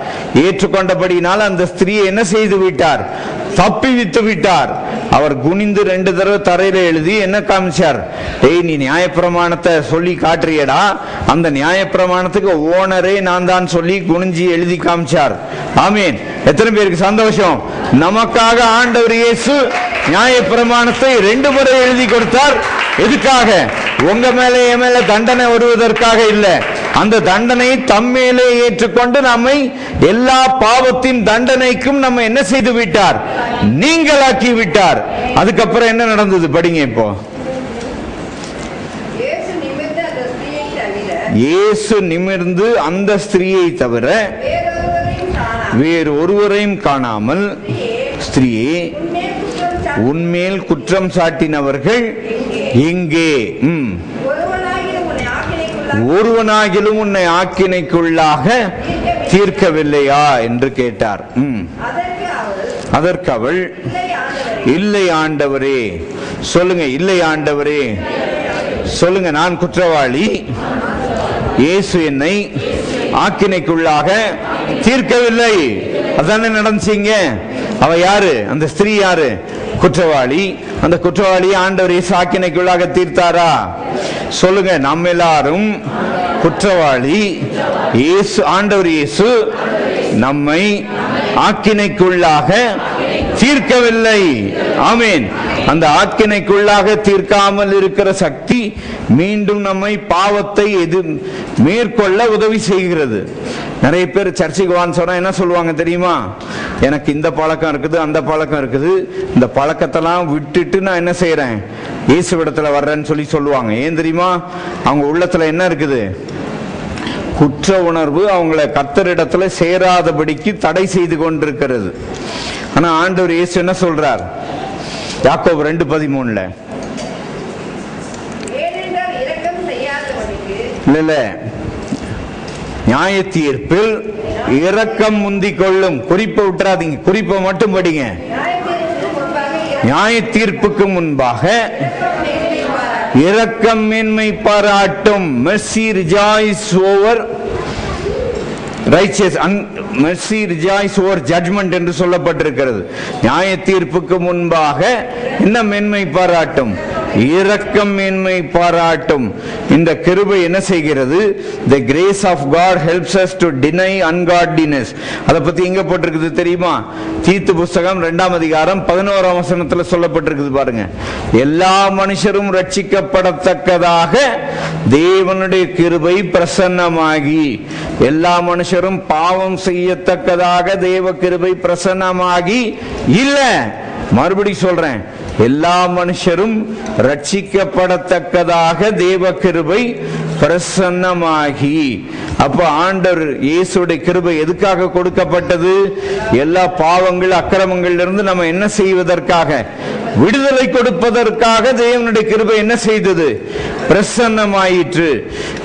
ஏற்றுக்கொண்டபடினால் அந்த ஸ்திரீயை என்ன செய்து விட்டார்? தப்பி விட்டு விட்டார். அவர் குனிந்து 2 தடவை தரையில எழுதி என்ன காமிச்சார்? நீ நியாயப்பிரமாணத்தை சொல்லி காட்டுறியடா, அந்த நியாயப்பிரமாணத்துக்கு ஓனரே நான் தான் சொல்லி குனிஞ்சி எழுதி காமிச்சார். ஆமீன். எத்தனை பேருக்கு சந்தோஷம்? நமக்காக ஆண்டவர் இயேசு நியாயப்பிரமாணத்தை 2 முறை எழுதி கொடுத்தார். எதுக்காக? உங்க மேல என் மேல தண்டனை வருவதற்காக இல்ல. அந்த தண்டனையை தம்மேலே ஏற்றுக்கொண்டு நம்மை எல்லா பாவத்தின் தண்டனைக்கும் நம்ம என்ன செய்து விட்டார்? நீங்களாக்கி விட்டார். அதுக்கப்புறம் என்ன நடந்தது படிங்க. இப்போ இயேசு நிமிர்ந்து அந்த ஸ்திரீயை தவிர வேறு ஒருவரையும் காணாமல், ஸ்திரீயே உன்மேல் குற்றம் சாட்டினவர்கள் எங்கே? ஒருவனாகிலும் உன்னை ஆக்கினைக்குள்ளாக தீர்க்கவில்லையா என்று கேட்டார். அதற்கு அவள், இல்லை ஆண்டவரே. சொல்லுங்க, இல்லை ஆண்டவரே. சொல்லுங்க, நான் குற்றவாளி. இயேசு என்னை ஆக்கினைக்குள்ளாக தீர்க்கவில்லை. அதானே நடந்துச்சீங்க. அவ யாரு? அந்த ஸ்திரீ யாரு? குற்றவாளி. அந்த குற்றவாளி ஆண்டவர் இயேசு ஆக்கினைக்குள்ளாக தீர்த்தாரா? சொல்லுங்க, நம்ம எல்லாரும் குற்றவாளி. இயேசு, ஆண்டவர் இயேசு நம்மை ஆக்கினைக்குள்ளாக தீர்க்கவில்லை. ஆமீன். அந்த ஆக்கினைக்குள்ளாக தீர்க்காமல் இருக்கிற சக்தி மீண்டும் நம்மை பாவத்தை மேற்கொள்ள உதவி செய்கிறது. நிறைய பேர் சர்ச்சைக்கு வான்னு சொன்னா என்ன சொல்லுவாங்க தெரியுமா? எனக்கு இந்த பழக்கம் இருக்குது, அந்த பழக்கம் இருக்குது, இந்த பழக்கத்தெல்லாம் விட்டுட்டு நான் என்ன செய்யறேன்? இயேசுவிடத்துல வர்றேன்னு சொல்லுவாங்க. ஏன் தெரியுமா? அவங்க உள்ளத்துல என்ன இருக்குது? குற்ற உணர்வு அவங்களை கர்த்தரிடத்துல சேராதபடிக்கு தடை செய்து கொண்டிருக்கிறது. ஆனா ஆண்டவர் இயேசு என்ன சொல்றார்? யாக்கோபு 2:13 இல்ல நியாய தீர்ப்பில் இரக்கம் முந்திக் கொள்ளும். குறிப்பை விட்டுறாதீங்க, குறிப்பை மட்டும் படிங்க. நியாய தீர்ப்புக்கு முன்பாக இரக்கம் மேன்மை பாராட்டும். mercy rejoice over righteous, mercy rejoice over judgment என்று சொல்லப்பட்டிருக்கிறது. நியாய தீர்ப்புக்கு முன்பாக என்ன மேன்மை பாராட்டும்? இரக்கம் மேன்மை பாராட்டும். இந்த கிருபை என்ன செய்கிறது? the grace of God helps us to deny ungodliness. அத பத்தி எங்க போட்டிருக்குது தெரியுமா? தீத்து புஸ்தகம் 2ஆம் அதிகாரம் 11ஆம் வசனத்துல சொல்லப்பட்டிருக்குது பாருங்க. எல்லா மனுஷரும் ரட்சிக்கப்படத்தக்கதாக தேவனுடைய கிருபை பிரசன்னமாகி, எல்லா மனுஷரும் பாவம் செய்யத்தக்கதாக தேவ கிருபை பிரசன்னமாகி இல்ல. மறுபடி சொல்றேன், எல்லா மனுஷரும் ரட்சிக்கப்படத்தக்கதாக தேவ கிருபை பிரசன்னமாகி. அப்ப ஆண்டவர் இயேசுடைய கிருபை எதுக்காக கொடுக்கப்பட்டது? எல்லா பாவங்கள் அக்கிரமங்கள் இருந்து நம்ம என்ன செய்வதற்காக? விடுதலை கொடுப்பதற்காக தேவனுடைய கிருபை என்ன செய்தது? பிரசன்னமாயிற்று.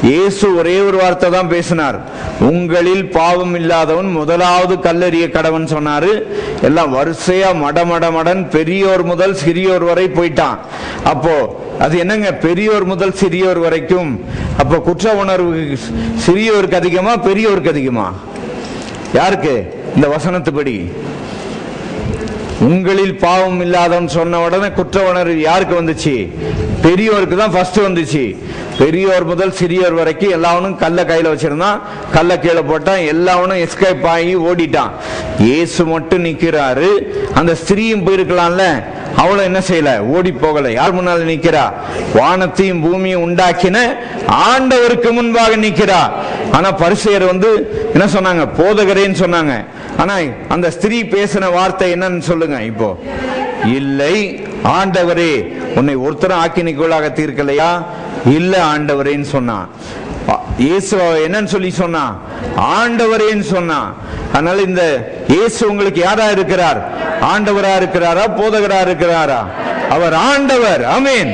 இயேசு ஒரே ஒரு வார்த்தை தான் பேசினார், உங்களில் பாவம் இல்லாதவன் முதலாவது கல்லெறிய கடவன் சொன்னாரு. எல்லாம் வரிசையா மடமடமடன் பெரியோர் முதல் சிறியோர் வரை போயிட்டான். அப்போ அது என்னங்க, பெரியோர் முதல் சிறியோர் வரைக்கும்? அப்போ குற்ற உணர்வு சிறியோருக்கு அதிகமா பெரியோருக்கு அதிகமா? யாருக்கு? இந்த வசனத்துப்படி உங்களில் பாவம் இல்லாதவன் சொன்ன உடனே குற்ற உணர்வு யாருக்கு வந்துச்சு? பெரியோருக்கு தான் ஃபர்ஸ்ட் வந்துச்சு. பெரியோர் முதல் சிறியோர் வரைக்கும் எல்லாவனும் கல்ல கையில வச்சிருந்தான், கல்ல கீழே போட்டான், எல்லாவனும் எஸ்கேப் ஆகி ஓடிட்டான். இயேசு மட்டும் நிக்கிறாரு. அந்த ஸ்திரீயும் போயிருக்கலாம்ல, அவளும் என்ன செய்யல? ஓடி போகல. யார் முன்னால நிக்கிறா? வானத்தையும் பூமியும் உண்டாக்கின ஆண்டவருக்கு முன்பாக நிக்கிறா. ஆனா பரிசேயர் என்ன சொன்னாங்க? போதகரேன்னு சொன்னாங்க. ஆனா அந்த ஸ்திரீ பேசின வார்த்தை என்னன்னு சொல்லுங்க இப்போ? இல்லை ஆண்டவரே, உன்னை ஒருத்தரும் ஆக்கினைக்குள்ளாக தீர்க்கலையா? இல்ல ஆண்டவரேன்னு சொன்னான். இயேசு என்னன்னு சொல்லி சொன்னா? ஆண்டவரேன்னு சொன்னா. அதனால இந்த இயேசு உங்களுக்கு யாரா இருக்கிறார்? ஆண்டவரா இருக்கிறாரா? போதகரா இருக்கிறாரா? அவர் ஆண்டவர். ஆமென்.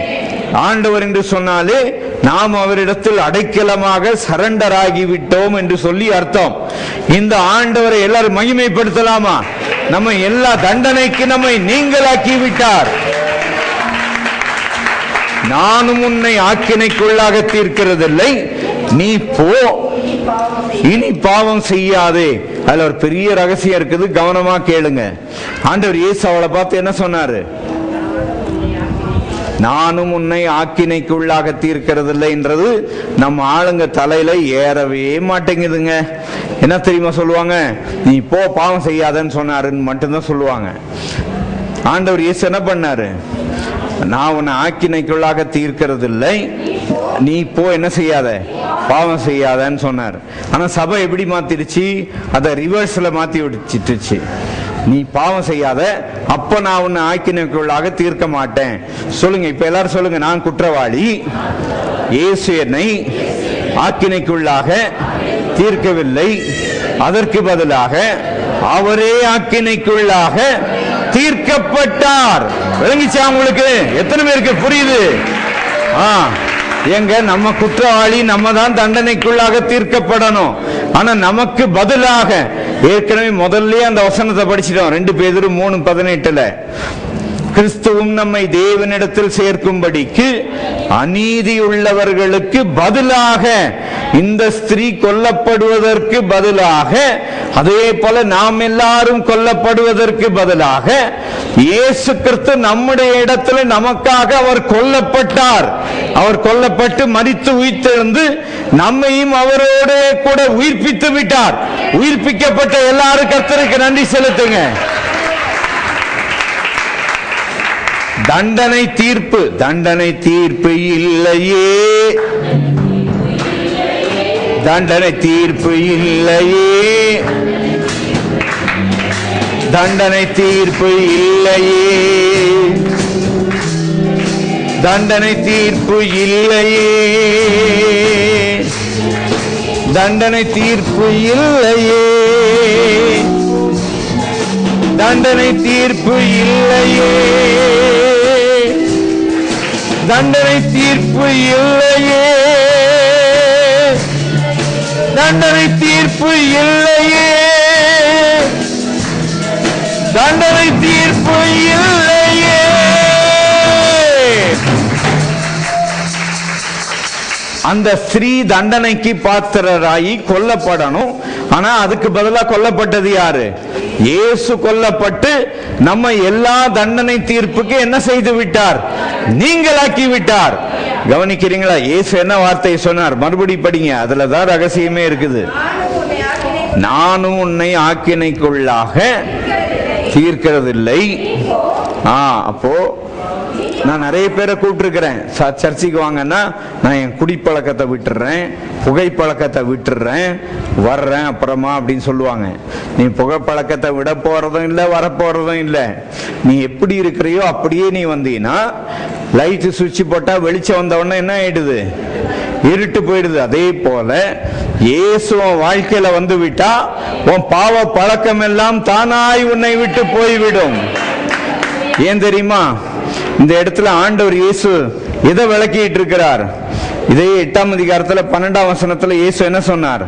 ஆண்டவர் என்று சொன்னாலே நாம் அவரிடத்தில் அடைக்கலமாக சரண்டர் ஆகிவிட்டோம் என்று சொல்லி அர்த்தம். இந்த ஆண்டவரை எல்லாரும் மகிமைப்படுத்தலாமா? நம்ம எல்லா தண்டனைக்கு நம்மை நீங்களாக்கி விட்டார். நானும் உன்னை ஆக்கினைக்குள்ளாக தீர்க்கிறதில்லை, நீ போ, இனி பாவம் செய்யாதே. அதுல ஒரு பெரிய ரகசியம் இருக்குது, கவனமா கேளுங்க. ஆண்டவர் இயேசு அவளை பார்த்து என்ன சொன்னாரு? நானும் உன்னை ஆக்கினைக்குள்ளாக தீர்க்கிறதில்லை என்றது நம்ம ஆளுங்க தலையில ஏறவே மாட்டேங்குதுங்க. என்ன தெரியுமா சொல்லுவாங்க? நீ போ, பாவம் செய்யாதன்னு சொன்னாருன்னு மட்டும்தான் சொல்லுவாங்க. ஆண்டவர் இயேசு என்ன பண்ணாரு? நான் உன்னை ஆக்கினைக்குள்ளாக தீர்க்கிறதில்லை, நீ போ, என்ன செய்யாத, பாவம் செய்யாதன்னு சொன்னார். ஆனா சபை எப்படி மாத்திருச்சு? அதை ரிவர்ஸ்ல மாத்தி விட்டுச்சு. நீ பாவம் செய்யாத, அப்ப நான் உன்னை ஆக்கினைக்குள்ளாக தீர்க்க மாட்டேன். சொல்லுங்க இப்ப எல்லாரும் சொல்லுங்க, நான் குற்றவாளி, இயேசு என்னை ஆக்கினைக்குள்ளாக தீர்க்கவில்லை, அதற்கு பதிலாக அவரே ஆக்கினைக்குள்ளாக தீர்க்கப்பட்டார். விளங்கிச்சா உங்களுக்கு? எத்தனை பேருக்கு புரியுது? எங்க நம்ம குற்றவாளி, நம்ம தான் தண்டனைக்குள்ளாக தீர்க்கப்படணும். ஆனா நமக்கு பதிலாக ஏற்கனவே முதல்ல அந்த வசனத்தை படிச்சிட்டோம், 2 பேதுரு 3:18. கிறிஸ்துவும் நம்மை தேவனிடத்தில் சேர்க்கும்படிக்கு அநீதி உள்ளவர்களுக்கு பதிலாக, இந்த ஸ்திரீ கொல்லப்படுவதற்கு பதிலாக, அதே போல நாம் எல்லாரும் கொல்லப்படுவதற்கு பதிலாக இயேசு கிறிஸ்து நம்முடைய இடத்துல நமக்காக அவர் கொல்லப்பட்டார். அவர் கொல்லப்பட்டு மரித்து உயிர்த்தெழுந்து நம்மையும் அவரோடு கூட உயிர்ப்பித்து விட்டார். உயிர்ப்பிக்கப்பட்ட எல்லாரும் கர்த்தருக்கு நன்றி செலுத்துங்க. தண்டனை தீர்ப்பு, தண்டனை தீர்ப்பு இல்லையே, தண்டனை தீர்ப்பு இல்லையே, தண்டனை தீர்ப்பு இல்லையே, தண்டனை தீர்ப்பு இல்லையே, தண்டனை தீர்ப்பு இல்லையே, தண்டனை தீர்ப்பு இல்லையே, தண்டனை தீர்ப்பு இல்லையே, தண்டனை தீர்ப்பு இல்லையே, தண்டனை தீர்ப்பு இல்லையே. அந்த ஸ்திரீ தண்டனைக்கு பாத்திரராகி கொல்லப்படணும். ஆனா அதுக்கு பதிலாக கொல்லப்பட்டது யாரு? இயேசு கொல்லப்பட்டு நம்ம எல்லா தண்டனை தீர்ப்புக்கு என்ன செய்து விட்டார்? நீங்களாக்கி விட்டார். கவனிக்கிறீங்களா? இயேசு என்ன வார்த்தை சொன்னார்? மறுபடி படிங்க, அதுலதான் ரகசியமே இருக்குது. நானும் உன்னை ஆக்கினைக்குள்ளாக தீர்க்கிறதில்லை. அப்போ நான் நிறைய பேரை கூப்பிட்டுருக்கிறேன், சர்ச்சைக்கு வாங்கன்னா நான் என் குடிப்பழக்கத்தை விட்டுறேன், புகைப்பழக்கத்தை விட்டுறேன், வர்றேன் அப்புறமா அப்படின்னு சொல்லுவாங்க. நீ புகைப்பழக்கத்தை விட போறதும் இல்லை, வரப்போறதும் இல்லை. நீ எப்படி இருக்கிறியோ அப்படியே நீ வந்தீங்கன்னா, லைட்டு சுவிட்ச் போட்டா வெளிச்சம் வந்த உடனே என்ன ஆயிடுது? இருட்டு போயிடுது. அதே போல இயேசு வாழ்க்கையில வந்து விட்டா உன் பாவ பழக்கம் எல்லாம் தானாய் உன்னை விட்டு போய்விடும். ஏன் தெரியுமா? இந்த இடத்துல ஆண்டவர் இயேசு எதை விளக்கிட்டு இருக்கிறார்? இதே 8ஆம் அதிகாரத்துல 12ஆம் வசனத்துல இயேசு என்ன சொன்னார்?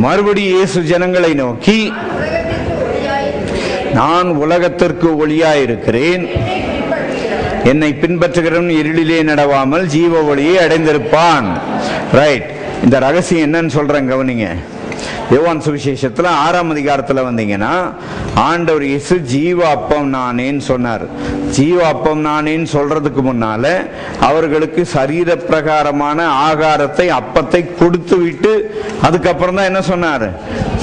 மறுபடியும் இயேசு ஜனங்களை நோக்கி, நான் உலகத்திற்கு ஒளியாயிருக்கிறேன், என்னை பின்பற்றுகிறவன் இருளிலே நடவாமல் ஜீவ ஒளியை அடைந்திருப்பான். ரைட். இந்த ரகசியம் என்னன்னு சொல்றேன், கவனிங்க. யோவான் சுவிசேஷத்துல 6ஆம் அதிகாரத்துல வந்தீங்கன்னா, ஆண்டவர் இயேசு ஜீவ அப்பம் நானேன்னு சொன்னார். ஜீவ அப்பம் நானேன்னு சொல்றதுக்கு முன்னால அவர்களுக்கு சரீர பிரகாரமான ஆகாரத்தை, அப்பத்தை கொடுத்து விட்டு அதுக்கப்புறம் தான் என்ன சொன்னார்?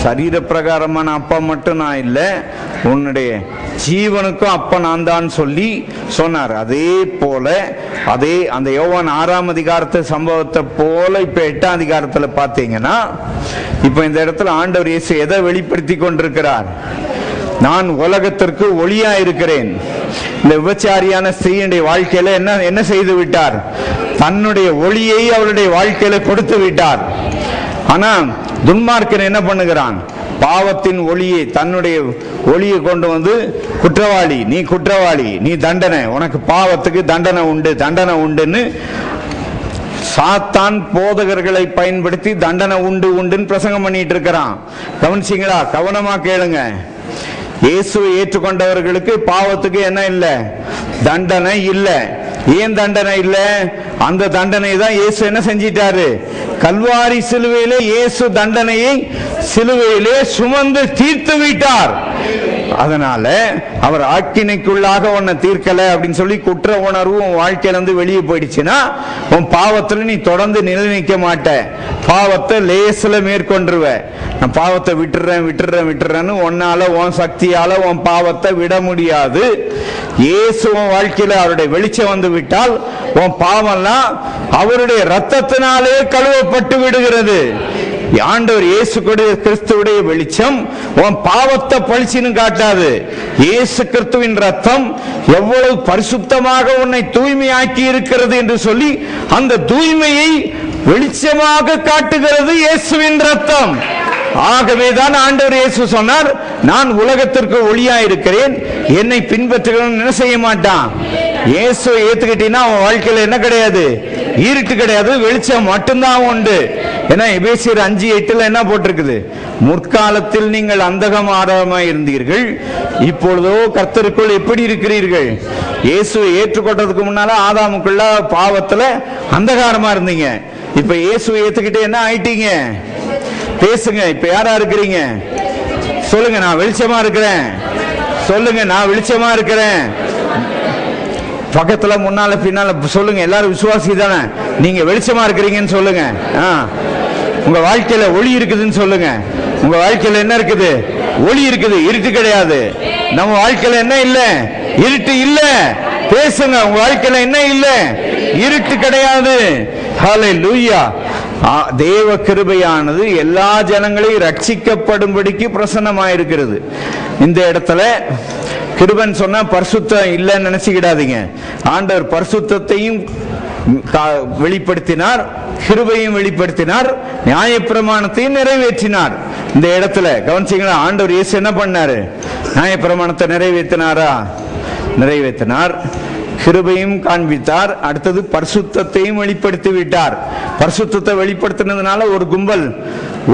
சரீர பிரகாரமான அப்பம் மட்டும் நான் இல்லை, உன்னுடைய ஜீவனுக்கும் அப்ப நான் தான் சொல்லி சொன்னார். அதே போல அதே அந்த யோவான் 6ஆம் அதிகாரத்தை சம்பவத்தை போல இப்ப 8ஆம் அதிகாரத்துல பாத்தீங்கன்னா, இப்ப இந்த இடத்துல ஆண்டவர் இயேசு எதை வெளிப்படுத்தி கொண்டிருக்கிறார்? நான் உலகத்திற்கு ஒளியா இருக்கிறேன். இந்த விபச்சாரியான ஸ்திரீனுடைய வாழ்க்கையில என்ன செய்து விட்டார்? தன்னுடைய ஒளியை அவருடைய வாழ்க்கையில கொடுத்து விட்டார். ஆனா துன்மார்க்கன் என்ன பண்ணுகிறான்? பாவத்தின் ஒளியை, தன்னுடைய ஒளியை கொண்டு வந்து, குற்றவாளி நீ, குற்றவாளி நீ, தண்டனை உனக்கு, பாவத்துக்கு தண்டனை உண்டு, தண்டனை உண்டுன்னு சாத்தான் போதகர்களை பயன்படுத்தி தண்டனை உண்டு உண்டுன்னு பிரசங்கம் பண்ணிட்டு இருக்கிறான். கவனிச்சீங்களா? கவனமா கேளுங்க. இயேசுவை ஏற்றுக்கொண்டவர்களுக்கு பாவத்துக்கு என்ன இல்லை? தண்டனை இல்லை. ஏன் தண்டனை இல்லை? அந்த தண்டனை தான் இயேசு என்ன செஞ்சிட்டாரு? கல்வாரி சிலுவையிலே இயேசு தண்டனையை சிலுவையிலே சுமந்து தீர்த்து விட்டார். அதனால அவர் ஆக்கினைக்குள்ளாக உன்னை தீர்க்கல அப்படின்னு சொல்லி குற்ற உணர்வு உன் வாழ்க்கையில இருந்து வெளியே போயிடுச்சுன்னா, உன் பாவத்துல நீ தொடர்ந்து நிலைநிற்க மாட்ட. பாவத்தை லேசில மேற்கொண்டுருவ. நான் பாவத்தை விட்டுறேன் விட்டுறேன் விட்டுறேன்னு உன்னால, உன் சக்தியால உன் பாவத்தை விட முடியாது. இயேசு உன் வாழ்க்கையில அவருடைய வெளிச்சம் வந்து விட்டால் உன் பாவம்லாம் அவருடைய ரத்தத்தினாலே கழுவப்பட்டு விடுகிறது. ஆண்டவர் இயேசு கிறிஸ்துவுடைய வெளிச்சம் உன் பாவத்தை பழிச்சுன்னு காட்டாது. இயேசு கிறிஸ்துவின் ரத்தம் எவ்வளவு பரிசுத்தமாக உன்னை தூய்மையாக்கி இருக்கிறது என்று சொல்லி அந்த தூய்மையை வெளிச்சமாக காட்டுகிறது இயேசுவின் ரத்தம். ஆகவேதான் ஆண்டவர் இயேசு சொன்னார், நான் உலகத்திற்கு ஒளியா இருக்கிறேன், என்னை பின்பற்றுகிறவன் என்ன செய்ய மாட்டான். இயேசுவை ஏத்துக்கிட்டீங்கன்னா அவன் வாழ்க்கையில என்ன கிடையாது? இருட்டு கிடையாது, வெளிச்சம் மட்டும்தான் உண்டு. ஏன்னா எபேசியர் 5:8 என்ன போட்டிருக்குது? முற்காலத்தில் நீங்கள் அந்தகாரமாய் இருந்தீர்கள், இப்பொழுதோ கர்த்தருக்குள் எப்படி இருக்கிறீர்கள்? இயேசுவை ஏற்றுக்கொண்டதுக்கு முன்னால ஆதாமுக்குள்ள பாவத்துல அந்தகாரமா இருந்தீங்க. இப்ப இயேசுவை ஏத்துக்கிட்டு என்ன ஆயிட்டீங்க? பேசுங்க. இப்ப யாரா இருக்கிறீங்க? சொல்லுங்க, நான் வெளிச்சமா இருக்கிறேன். சொல்லுங்க, நான் வெளிச்சமா இருக்கிறேன். பக்கத்துல முன்னால பின்னால சொல்லுங்க. எல்லாரும் விசுவாசி தானே? நீங்க வெளிச்சமா இருக்கிறீங்கன்னு சொல்லுங்க. உங்க வாழ்க்கையில ஒளி இருக்குதுன்னு சொல்லுங்க. உங்க வாழ்க்கையில என்ன இருக்குது? ஒளி இருக்குது, இருட்டு கிடையாது. நம்ம வாழ்க்கையில என்ன இல்ல? இருட்டு இல்ல. பேசுங்க. உங்க வாழ்க்கையில என்ன இல்ல? இருட்டு கிடையாது. ஹல்லேலூயா. தேவ கிருபையானது எல்லா ஜனங்களையும் ரட்சிக்கப்படும்படிக்கு பிரசன்னமாயிருக்கிறது. இந்த இடத்துல கிருபன் சொன்னா பரிசுத்தம் இல்லைன்னு நினைச்சுக்கிடாதீங்க. ஆண்டவர் பரிசுத்தத்தையும் வெளிப்படுத்தினார், கிருபையும் வெளிப்படுத்தினார், நியாயப்பிரமாணத்தையும் நிறைவேற்றினார். இந்த இடத்துல கவனிச்சீங்களா? ஆண்டவர் இயேசு என்ன பண்ணாரு? நியாயப்பிரமாணத்தை நிறைவேற்றினாரா? நிறைவேற்றினார். கிருபையும் காண்பித்தார். அடுத்தது பரிசுத்தத்தையும் வெளிப்படுத்தி விட்டார். பரிசுத்தத்தை வெளிப்படுத்தினதுனால ஒரு கும்பல்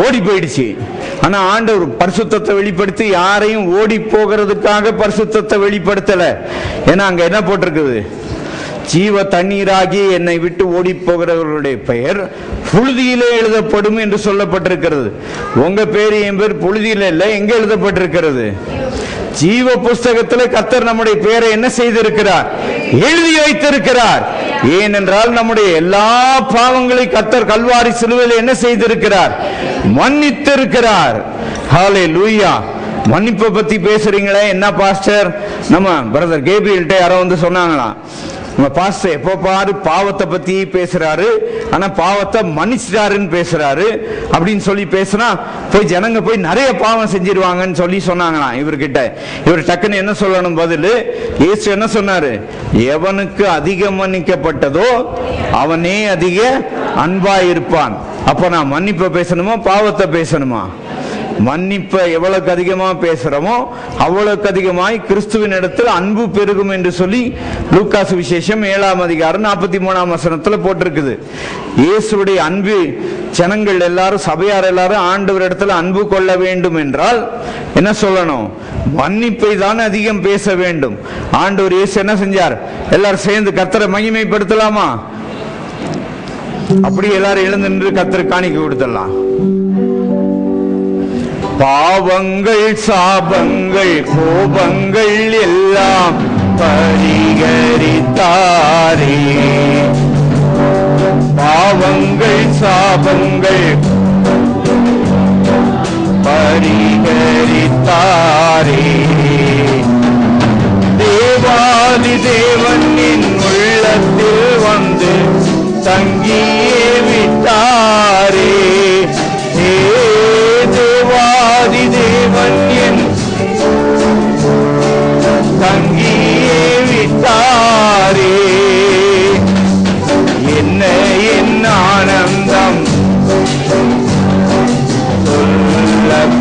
ஓடி போயிடுச்சு. ஆனா ஆண்டவர் பரிசுத்தத்தை வெளிப்படுத்தி யாரையும் ஓடி போகிறதுக்காக பரிசுத்தத்தை வெளிப்படுத்தல. ஏன்னா அங்க என்ன போட்டிருக்குது? ஜீவ தண்ணீராகி என்னை விட்டு ஓடி போகிறவர்களுடைய பெயர் புழுதியிலே எழுதப்படும் என்று சொல்லப்பட்டிருக்கிறது. உங்க பேர் என் பேர் புழுதியில இல்லை, எங்க எழுதப்பட்டிருக்கிறது? ஜீவ புஸ்தகத்தில் கர்த்தர் நம்முடைய பெயரை என்ன செய்திருக்கிறார்? எழுதி வைத்திருக்கிறார். ஏனென்றால் நம்முடைய எல்லா பாவங்களையும் கர்த்தர் கல்வாரி சிலுவையில் என்ன செய்திருக்கிறார்? மன்னித்திருக்கிறார். ஹல்லேலூயா. மன்னிப்பை பத்தி பேசுறீங்களே என்ன பாஸ்டர்? நம்ம பிரதர் கேபிரியல்ட்ட யாரோ வந்து சொன்னாங்களாம், நம்ம பாஸ்டர் எப்போ பாரு பாவத்தை பத்தி பேசுறாரு, ஆனா பாவத்தை மன்னிச்சிட்டாருன்னு பேசுறாரு அப்படின்னு சொல்லி பேசுனா போய் ஜனங்க போய் நிறைய பாவம் செஞ்சிருவாங்கன்னு சொல்லி சொன்னாங்களாம் இவர்கிட்ட. இவர் டக்குன்னு என்ன சொல்லணும் பதில்? இயேசு என்ன சொன்னாரு? எவனுக்கு அதிகம் மன்னிக்கப்பட்டதோ அவனே அதிக அன்பாய் இருப்பான். அப்ப நான் மன்னிப்பை பேசணுமா பாவத்தை பேசணுமா? மன்னிப்பை எவ்வளவுக்கு அதிகமா பேசுறோமோ அவ்வளவுக்கு அதிகமாய் கிறிஸ்துவின் இடத்தில் அன்பு பெருகும் என்று சொல்லி லூக்கா சுவிசேஷம் 7ஆம் அதிகாரம் 43ஆம் வசனத்துல போட்டிருக்குது. இயேசுடைய அன்பு ஜனங்கள் எல்லாரும், சபையார் எல்லாரும் ஆண்டவர் இடத்துல அன்பு கொள்ள வேண்டும் என்றால் என்ன சொல்லணும்? மன்னிப்பை தான் அதிகம் பேச வேண்டும். ஆண்டவர் இயேசு என்ன செஞ்சார்? எல்லாரும் சேர்ந்து கர்த்தரை மகிமைப்படுத்தலாமா? அப்படி எல்லாரும் எழுந்து நின்று கர்த்தரை காணிக்கை கொடுத்துடலாம். பாவங்கள் சாபங்கள் கோபங்கள் எல்லாம் பரிகரித்தாரே. பாவங்கள் சாபங்கள் பரிகரித்தாரே. தேவாதி தேவன் என் உள்ளத்தில் வந்து தங்கியே விட்டாரே. தேவாதி தேவன் என் தங்கியே விட்டாரே. என்ன என் ஆனந்தம்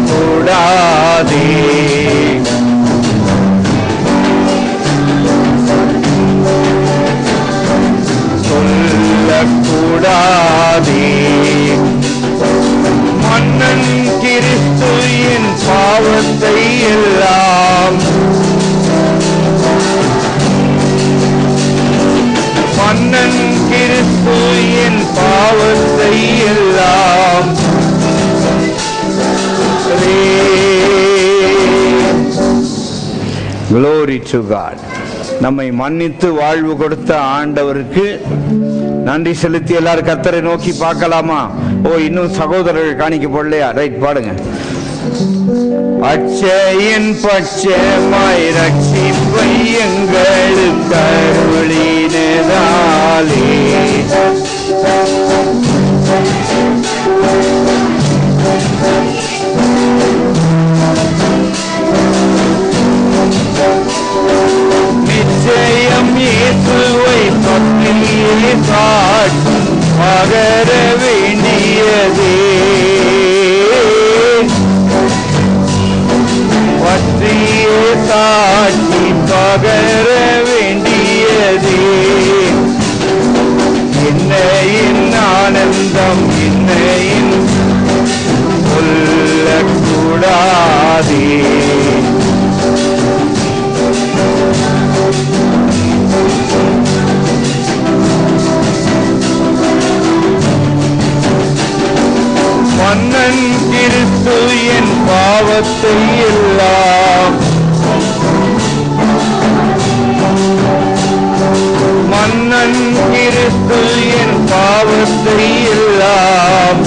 சொல்லக்கூடாதே. சொல்லக்கூடாதே. மன்னன் கிறிஸ்து என் பாவத்தை எல்லாம், மன்னன் கிறிஸ்து என் பாவத்தை எல்லாம். Glory to God. நம்மை மன்னித்து வாழ்வு கொடுத்த ஆண்டவருக்கு நன்றி செலுத்தி எல்லாரும் கர்த்தரை நோக்கி பார்க்கலாமா? ஓ, இன்னும் சகோதரர்கள் காணிக்க போடலையா? ரைட், பாடுங்க. அச்சயன் பட்சமாய் ரட்சிப்பை எங்களுக்கு அருளினதாலே நிச்சயம் இயேசுவை பற்றியே சாட்சி பகர வேண்டியதே. பற்றியே சாட்சி பகர வேண்டியதே. என்ன என் ஆனந்தம், என்ன என் சொல்லக்கூடாதே. மன்னன் கிறிஸ்து என் பாவத்தை எல்லாம், மன்னன் கிறிஸ்து என் பாவத்தை எல்லாம்.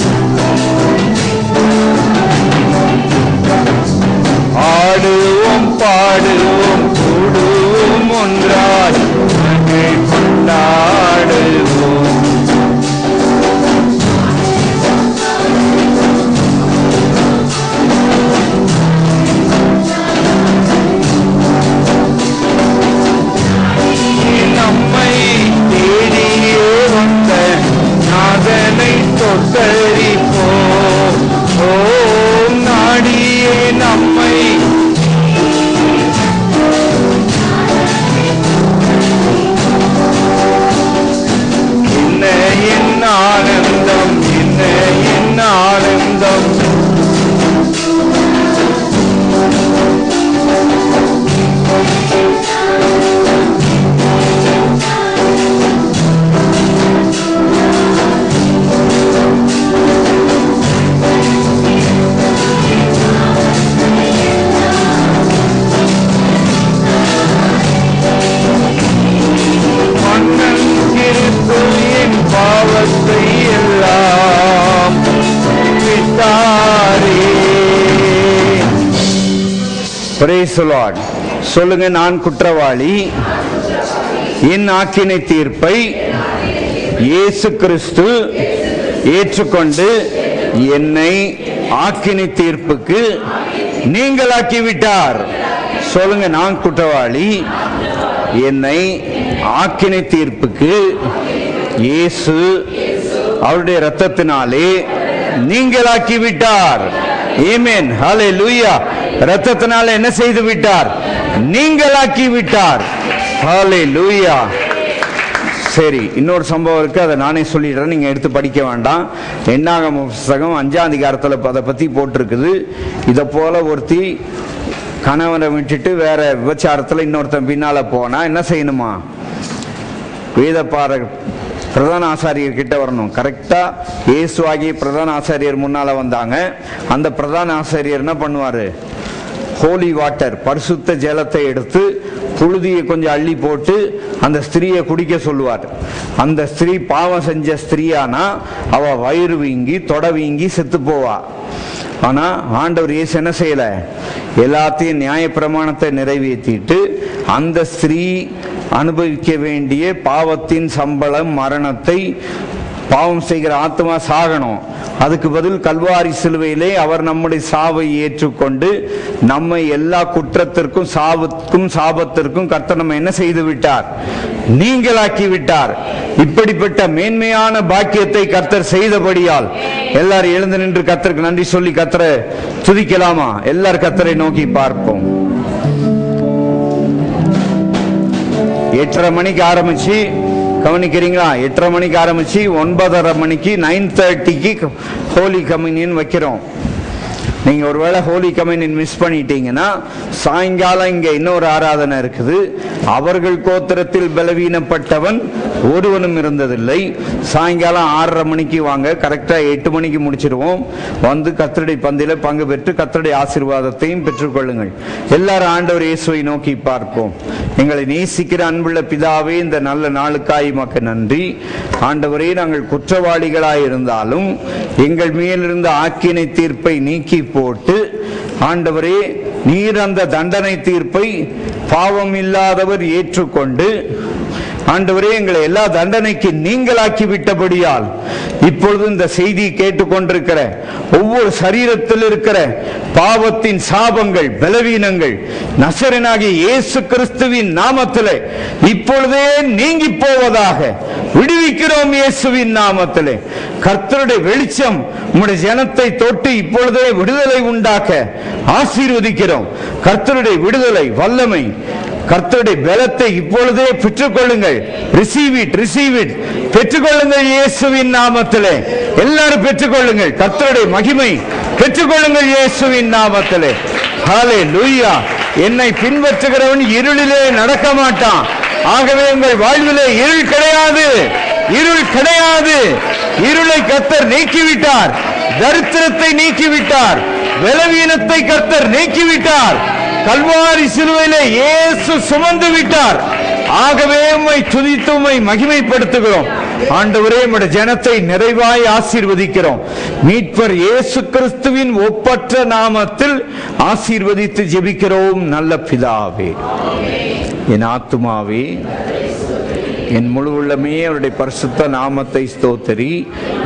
ஆடுவோம் பாடுவோம் கூடுவோம் ஒன்றாய் கொண்டாடுவோம். நம்மை தேடியே Praise the Lord. சொல்லுங்க, நான் குற்றவாளி. என் ஆக்கினை தீர்ப்பை இயேசு கிறிஸ்து ஏற்றுக்கொண்டு என்னை ஆக்கினை தீர்ப்புக்கு நீங்களாக்கி விட்டார். சொல்லுங்க, நான் குற்றவாளி. என்னை ஆக்கினை தீர்ப்புக்கு இயேசு அவருடைய இரத்தத்தினாலே நீங்களாக்கி விட்டார். ஆமென், ஹல்லேலூயா. இரத்தத்தினால என்ன செய்து விட்டார்? நீங்களாக்கி விட்டார். ஹல்லேலூயா. சரி, இன்னொரு சம்பவம் இருக்கு, அதை நானே சொல்லிடுறேன், நீங்க எடுத்து படிக்க வேண்டாம். என்னாகம புஸ்தகம் 5ஆம் அதிகாரத்தில் அதை பத்தி போட்டிருக்குது. இதை போல ஒருத்தி கணவனை விட்டுட்டு வேற விபச்சாரத்தில் இன்னொருத்தன் பின்னால போனா என்ன செய்யணுமா? வேதப்பார பிரதான ஆசாரியர் கிட்ட வரணும். கரெக்டா இயேசுவாகிய பிரதான ஆசாரியர் முன்னால வந்தாங்க. அந்த பிரதான ஆசாரியர் என்ன பண்ணுவாரு? ஹோலி வாட்டர், பரிசுத்த ஜலத்தை எடுத்து புழுதியை கொஞ்சம் அள்ளி போட்டு அந்த ஸ்திரீயை குடிக்க சொல்லுவார். அந்த ஸ்திரீ பாவம் செஞ்ச ஸ்திரீயானா அவ வயிறு வீங்கி தொட வீங்கி செத்து போவா. ஆனா ஆண்டவர் இயேசு என்ன செய்யல? எல்லாத்தையும் நியாய பிரமாணத்தை நிறைவேற்றிட்டு அந்த ஸ்திரீ அனுபவிக்க வேண்டிய பாவத்தின் சம்பளம் மரணத்தை, பாவம் செய்கிற ஆத்மா சாகணும், அதுக்கு பதில் கல்வாரி சிலுவையிலே அவர் நம்முடைய சாவை ஏற்றுக்கொண்டு நம்மை எல்லா குற்றத்திற்கும் சாபத்திற்கும் கர்த்தர் நம்ம என்ன செய்து விட்டார்? நீங்களாக்கி விட்டார். இப்படிப்பட்ட மேன்மையான பாக்கியத்தை கர்த்தர் செய்தபடியால் எல்லாரும் எழுந்து நின்று கர்த்தருக்கு நன்றி சொல்லி கர்த்தரை துதிக்கலாமா? எல்லாரும் கர்த்தரை நோக்கி பார்ப்போம். 8:30 மணிக்கு ஆரம்பிச்சு, கவனிக்கிறீங்களா? 8:30 மணிக்கு ஆரம்பிச்சு 9:30 மணிக்கு 9:30க்கு ஹோலி கம்யூனியன் வைக்கிறோம். நீங்க ஒருவேளை ஹோலி கம்யூனியன் மிஸ் பண்ணிட்டீங்கன்னா சாயங்காலம் இங்க இன்னொரு ஆராதனை இருக்குது. அவர்கள் கோத்திரத்தில் பலவீனப்பட்டவன் ஒருவனும் இருந்ததில்லை. சாயங்காலம் 6:30 மணிக்கு வாங்க, கரெக்டா 8 மணிக்கு முடிச்சிருவோம். வந்து கர்த்தருடைய பந்தியில பங்கு பெற்று கர்த்தருடைய ஆசீர்வாதத்தையும் பெற்றுக்கொள்ளுங்கள். எல்லாரும் ஆண்டவர் இயேசுவை நோக்கி பார்ப்போம். எங்களை நேசிக்கிற அன்புள்ள பிதாவே, இந்த நல்ல நாளுக்காய் உமக்கு நன்றி. ஆண்டவரே, நாங்கள் குற்றவாளிகளாய் இருந்தாலும் எங்கள் மேலிருந்த ஆக்கினை தீர்ப்பை நீக்கி போட்டு, ஆண்டவரே நீர் அந்த தண்டனை தீர்ப்பை பாவம் இல்லாதவர் ஏற்றுக்கொண்டு, ஆண்டவரே எங்களை எல்லா தண்டனைக்கு நீங்களாக்கி விட்டபடியால் இப்பொழுது இந்த செய்தியை கேட்டுக்கொண்டிருக்கிற ஒவ்வொரு சரீரத்தில் இருக்கிற பாவத்தின் சாபங்கள், பலவீனங்கள் நசரேயனாகிய இயேசு கிறிஸ்துவின் நாமத்திலே இப்பொழுதே நீங்கி போவதாக விடுவிக்கிறோம். இயேசுவின் நாமத்திலே கர்த்தருடைய வெளிச்சம் உம்முடைய ஜனத்தை தொட்டு இப்பொழுதே விடுதலை உண்டாக்க ஆசீர்வதிக்கிறோம். கர்த்தருடைய விடுதலை வல்லமை, கர்த்தருடைய பலத்தை இப்பொழுதே பெற்றுக்கொள்ளுங்கள். ரிசீவ் இட் பெற்றுக்கொள்ளுங்கள். இயேசுவின் நாமத்திலே எல்லாரும் பெற்றுக்கொள்ளுங்கள். கர்த்தருடைய மகிமை பெற்றுக்கொள்ளுங்கள் இயேசுவின் நாமத்திலே. ஹல்லேலூயா. என்னை பின்பற்றுகிறவன் இருளிலே நடக்க மாட்டான். ஆகவே உங்கள் வாழ்விலே இருள் கிடையாது, இருள் கிடையாது. இருளை கர்த்தர் நீக்கிவிட்டார், தரித்திரத்தை நீக்கிவிட்டார், பலவீனத்தை கர்த்தர் நீக்கிவிட்டார். கல்வாரி சிலுவையிலே இயேசு சுமந்து விட்டார். ஆகவே உம்மை துதித்து உம்மை மகிமைப்படுத்துகிறோம். ஆண்டவரே, உம்முடைய ஜனத்தை நிறைவாய் ஆசீர்வதிக்கிறோம். மீட்பர் இயேசு கிறிஸ்துவின் ஒப்பற்ற நாமத்தில் ஆசீர்வதித்து ஜெபிக்கிறோம் நல்ல பிதாவே. என் ஆத்துமாவே, என் முழு உள்ளமே அவருடைய பரிசுத்த நாமத்தை ஸ்தோத்தரி.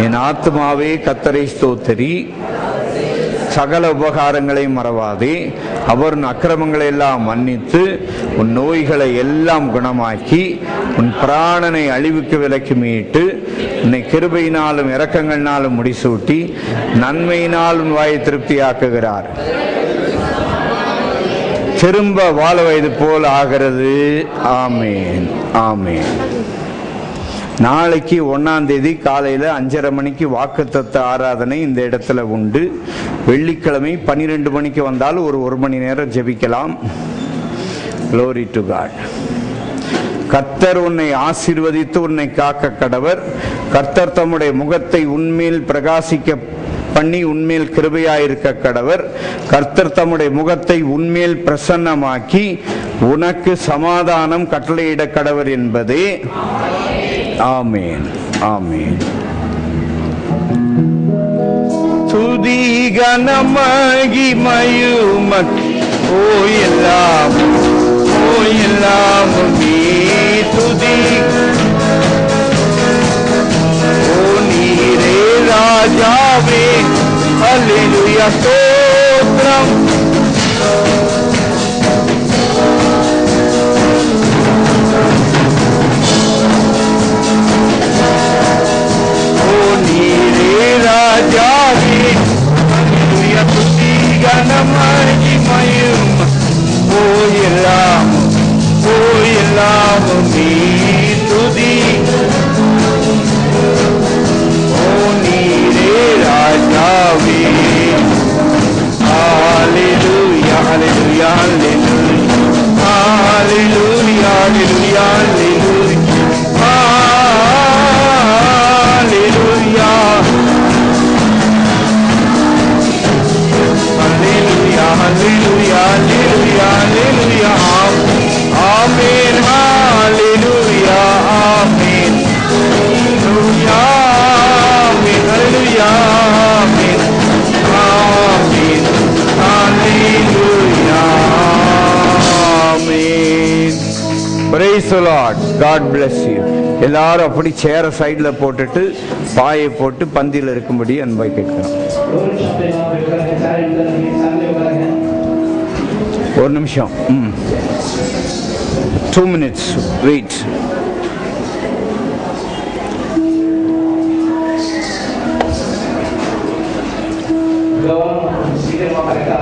என் ஆத்துமாவே கர்த்தரை ஸ்தோத்தரி. சகல உபகாரங்களை மறவாதே. அவர் உன் அக்கிரமங்களை எல்லாம் மன்னித்து உன் நோய்களை எல்லாம் குணமாக்கி உன் பிராணனை அழிவுக்கு விலக்கி மீட்டு உன்னை கிருபையினாலும் இரக்கங்களினாலும் முடிசூட்டி நன்மையினால் உன் வாயை திருப்தியாக்குகிறார். திரும்ப வாழ வயது போல் ஆகிறது. ஆமேன், ஆமேன். நாளைக்கு 1ஆம் தேதி காலையில் 5:30 மணிக்கு வாக்குத்தத்த ஆராதனை இந்த இடத்துல உண்டு. வெள்ளிக்கிழமை 12 மணிக்கு வந்தால் ஒரு மணி நேரம் ஜெபிக்கலாம். Glory to God. கர்த்தர் உன்னை ஆசீர்வதித்து உன்னை காக்க கடவர். கர்த்தர் தம்முடைய முகத்தை உன்மேல் பிரகாசிக்க பண்ணி உன்மேல் கிருபையாயிருக்க கடவர். கர்த்தர் தம்முடைய முகத்தை உன்மேல் பிரசன்னமாக்கி உனக்கு சமாதானம் கட்டளையிட கடவர் என்பதே. ஆமேன், ஆமேன். துதி கன மகிமையுமக்கு எல்லாமுமே துதி. ஓ நீரே ராஜாவே, அல்லேலூயா ஸ்தோத்திரம். ஓ நீரே ராஜாவே, அல்லேலூயா துதி கனமகிமையும். ஓ எல்லாமுமே துதி. ஓ நீரே ராஜாவே. ஹalleluya ஹalleluya ஹalleluya ஹalleluya ஹalleluya ஹalleluya ஹalleluya ஹalleluya ஹalleluya ஹalleluya. ஆமென் ஹalleluya ஆமென் ஹalleluya ஆமென் ஹalleluya ஆமென் ஆமென் ஹalleluya ஆமென். Praise the Lord. God bless you. எல்லாரும் அப்படி சேர சைடுல போட்டுட்டு பாயை போட்டு பந்தியில் இருக்கும்படி அன்பை கேட்கிறோம். ஒரு நிமிஷம். 2 minutes. Wait. சீக்கிரமா கரெக்டா